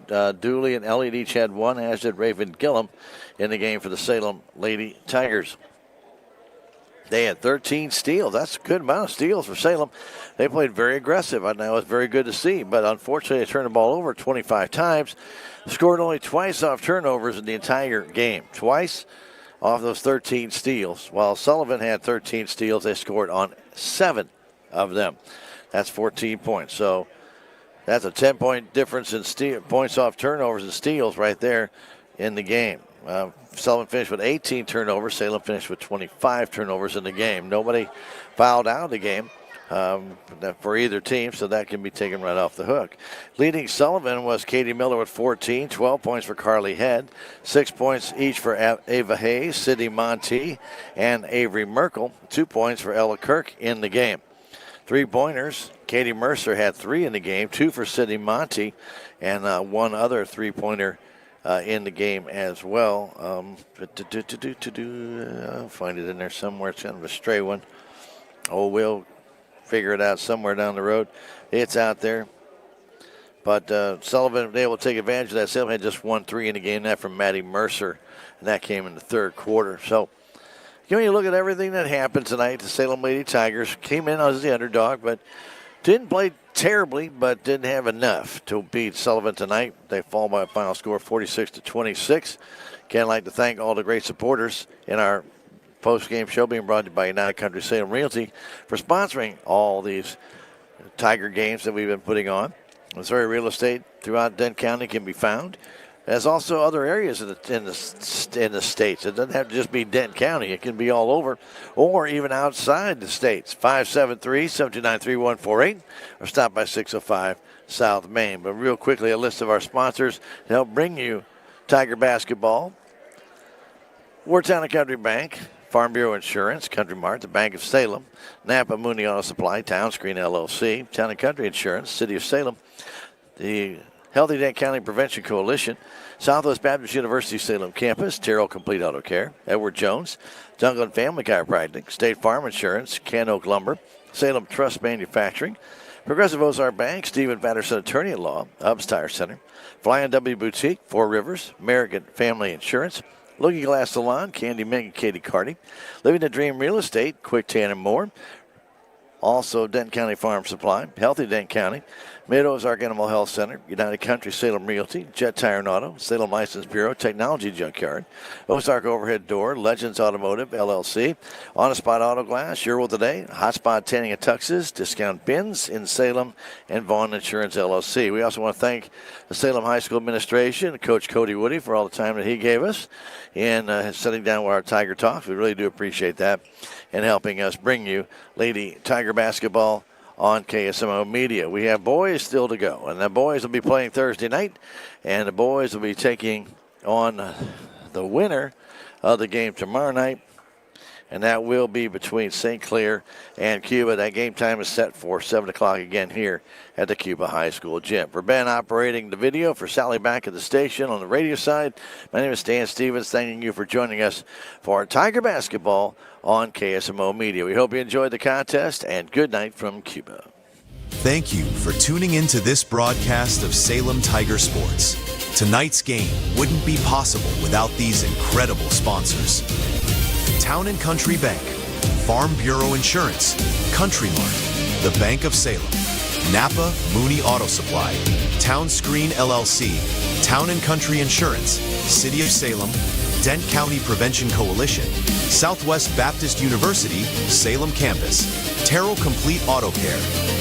Dooley and Elliott each had 1, as did Raven Gillum in the game for the Salem Lady Tigers. They had 13 steals. That's a good amount of steals for Salem. They played very aggressive, and that was very good to see. But unfortunately, they turned the ball over 25 times, scored only twice off turnovers in the entire game. Twice off those 13 steals. While Sullivan had 13 steals, they scored on 7 of them. That's 14 points. So that's a 10-point difference in points off turnovers and steals right there in the game. Sullivan finished with 18 turnovers. Salem finished with 25 turnovers in the game. Nobody fouled out of the game for either team, so that can be taken right off the hook. Leading Sullivan was Katie Miller with 14, 12 points for Carly Head, 6 points each for Ava Hayes, Sydney Monty, and Avery Merkel, 2 points for Ella Kirk in the game. 3-pointers, Katie Mercer had 3 in the game, 2 for Sydney Monty, and 1 other 3-pointer in the game as well. I'll find it in there somewhere. It's kind of a stray one. Oh, we'll figure it out somewhere down the road. It's out there. But Sullivan was able to take advantage of that. Salem had just 1 3 in the game, that from Maddie Mercer, and that came in the third quarter. So when you look at everything that happened tonight, the Salem Lady Tigers came in as the underdog, but didn't play terribly, but didn't have enough to beat Sullivan tonight. They fall by a final score of 46-26. Again, I'd like to thank all the great supporters in our post-game show being brought to you by United Country Salem Realty for sponsoring all these Tiger games that we've been putting on. Missouri real estate throughout Dent County can be found. There's also other areas in the states. It doesn't have to just be Dent County. It can be all over or even outside the states. 573-729-3148 or stop by 605 South Main. But real quickly, a list of our sponsors to help bring you Tiger basketball. Wartown and Country Bank, Farm Bureau Insurance, Country Mart, the Bank of Salem, Napa Mooney Auto Supply, Town Screen LLC, Town and Country Insurance, City of Salem, the Healthy Dent County Prevention Coalition, Southwest Baptist University Salem Campus, Terrell Complete Auto Care, Edward Jones, Duncan Family Chiropractic, State Farm Insurance, Can Oak Lumber, Salem Trust Manufacturing, Progressive Ozark Bank, Stephen Patterson Attorney at Law, Ubbs Tire Center, Flying W Boutique, Four Rivers, American Family Insurance, Looking Glass Salon, Candy Mink and Katie Carty. Living the Dream Real Estate, Quick Tan and more. Also, Denton County Farm Supply, Healthy Denton County, Mid-Ozark Animal Health Center, United Country Salem Realty, Jet Tire and Auto, Salem License Bureau, Technology Junkyard, Ozark Overhead Door, Legends Automotive, LLC, On-a-Spot Auto Glass, Your Will Today, Hotspot Tanning and Tuxes, Discount Bins in Salem, and Vaughn Insurance, LLC. We also want to thank the Salem High School administration, Coach Cody Woody, for all the time that he gave us in sitting down with our Tiger Talks. We really do appreciate that, and helping us bring you Lady Tiger basketball on KSMO Media. We have boys still to go, and the boys will be playing Thursday night, and the boys will be taking on the winner of the game tomorrow night, and that will be between St. Clair and Cuba. That game time is set for 7 o'clock again here at the Cuba High School gym. For Ben operating the video, for Sally back at the station on the radio side, my name is Stan Stevens, thanking you for joining us for Tiger Basketball on KSMO Media. We hope you enjoyed the contest, and good night from Cuba. Thank you for tuning into this broadcast of Salem Tiger Sports. Tonight's game wouldn't be possible without these incredible sponsors. Town & Country Bank, Farm Bureau Insurance, Country Mart, the Bank of Salem, Napa Mooney Auto Supply, Town Screen LLC, Town & Country Insurance, City of Salem, Dent County Prevention Coalition, Southwest Baptist University, Salem Campus, Terrell Complete Auto Care,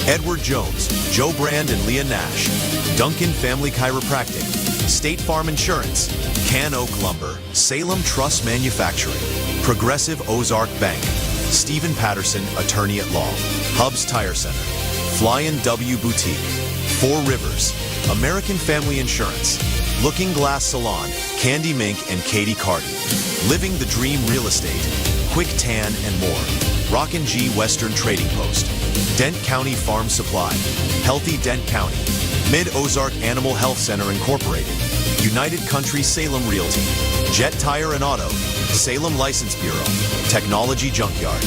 Edward Jones, Joe Brand and Leah Nash, Duncan Family Chiropractic, State Farm Insurance, Can Oak Lumber, Salem Truss Manufacturing, Progressive Ozark Bank, Stephen Patterson, Attorney at Law, Hubs Tire Center, Flying W Boutique, Four Rivers, American Family Insurance, Looking Glass Salon, Candy Mink and Katie Carty, Living the Dream Real Estate, Quick Tan and more, Rockin' G Western Trading Post, Dent County Farm Supply, Healthy Dent County, Mid-Ozark Animal Health Center Incorporated, United Country Salem Realty, Jet Tire and Auto, Salem License Bureau, Technology Junkyard,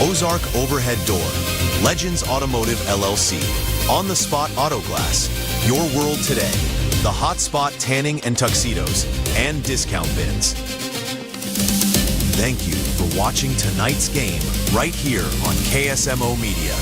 Ozark Overhead Door, Legends Automotive LLC, On the Spot Auto Glass, Your World Today, The Hot Spot Tanning and Tuxedos, and Discount Bins. Thank you for watching tonight's game right here on KSMO Media.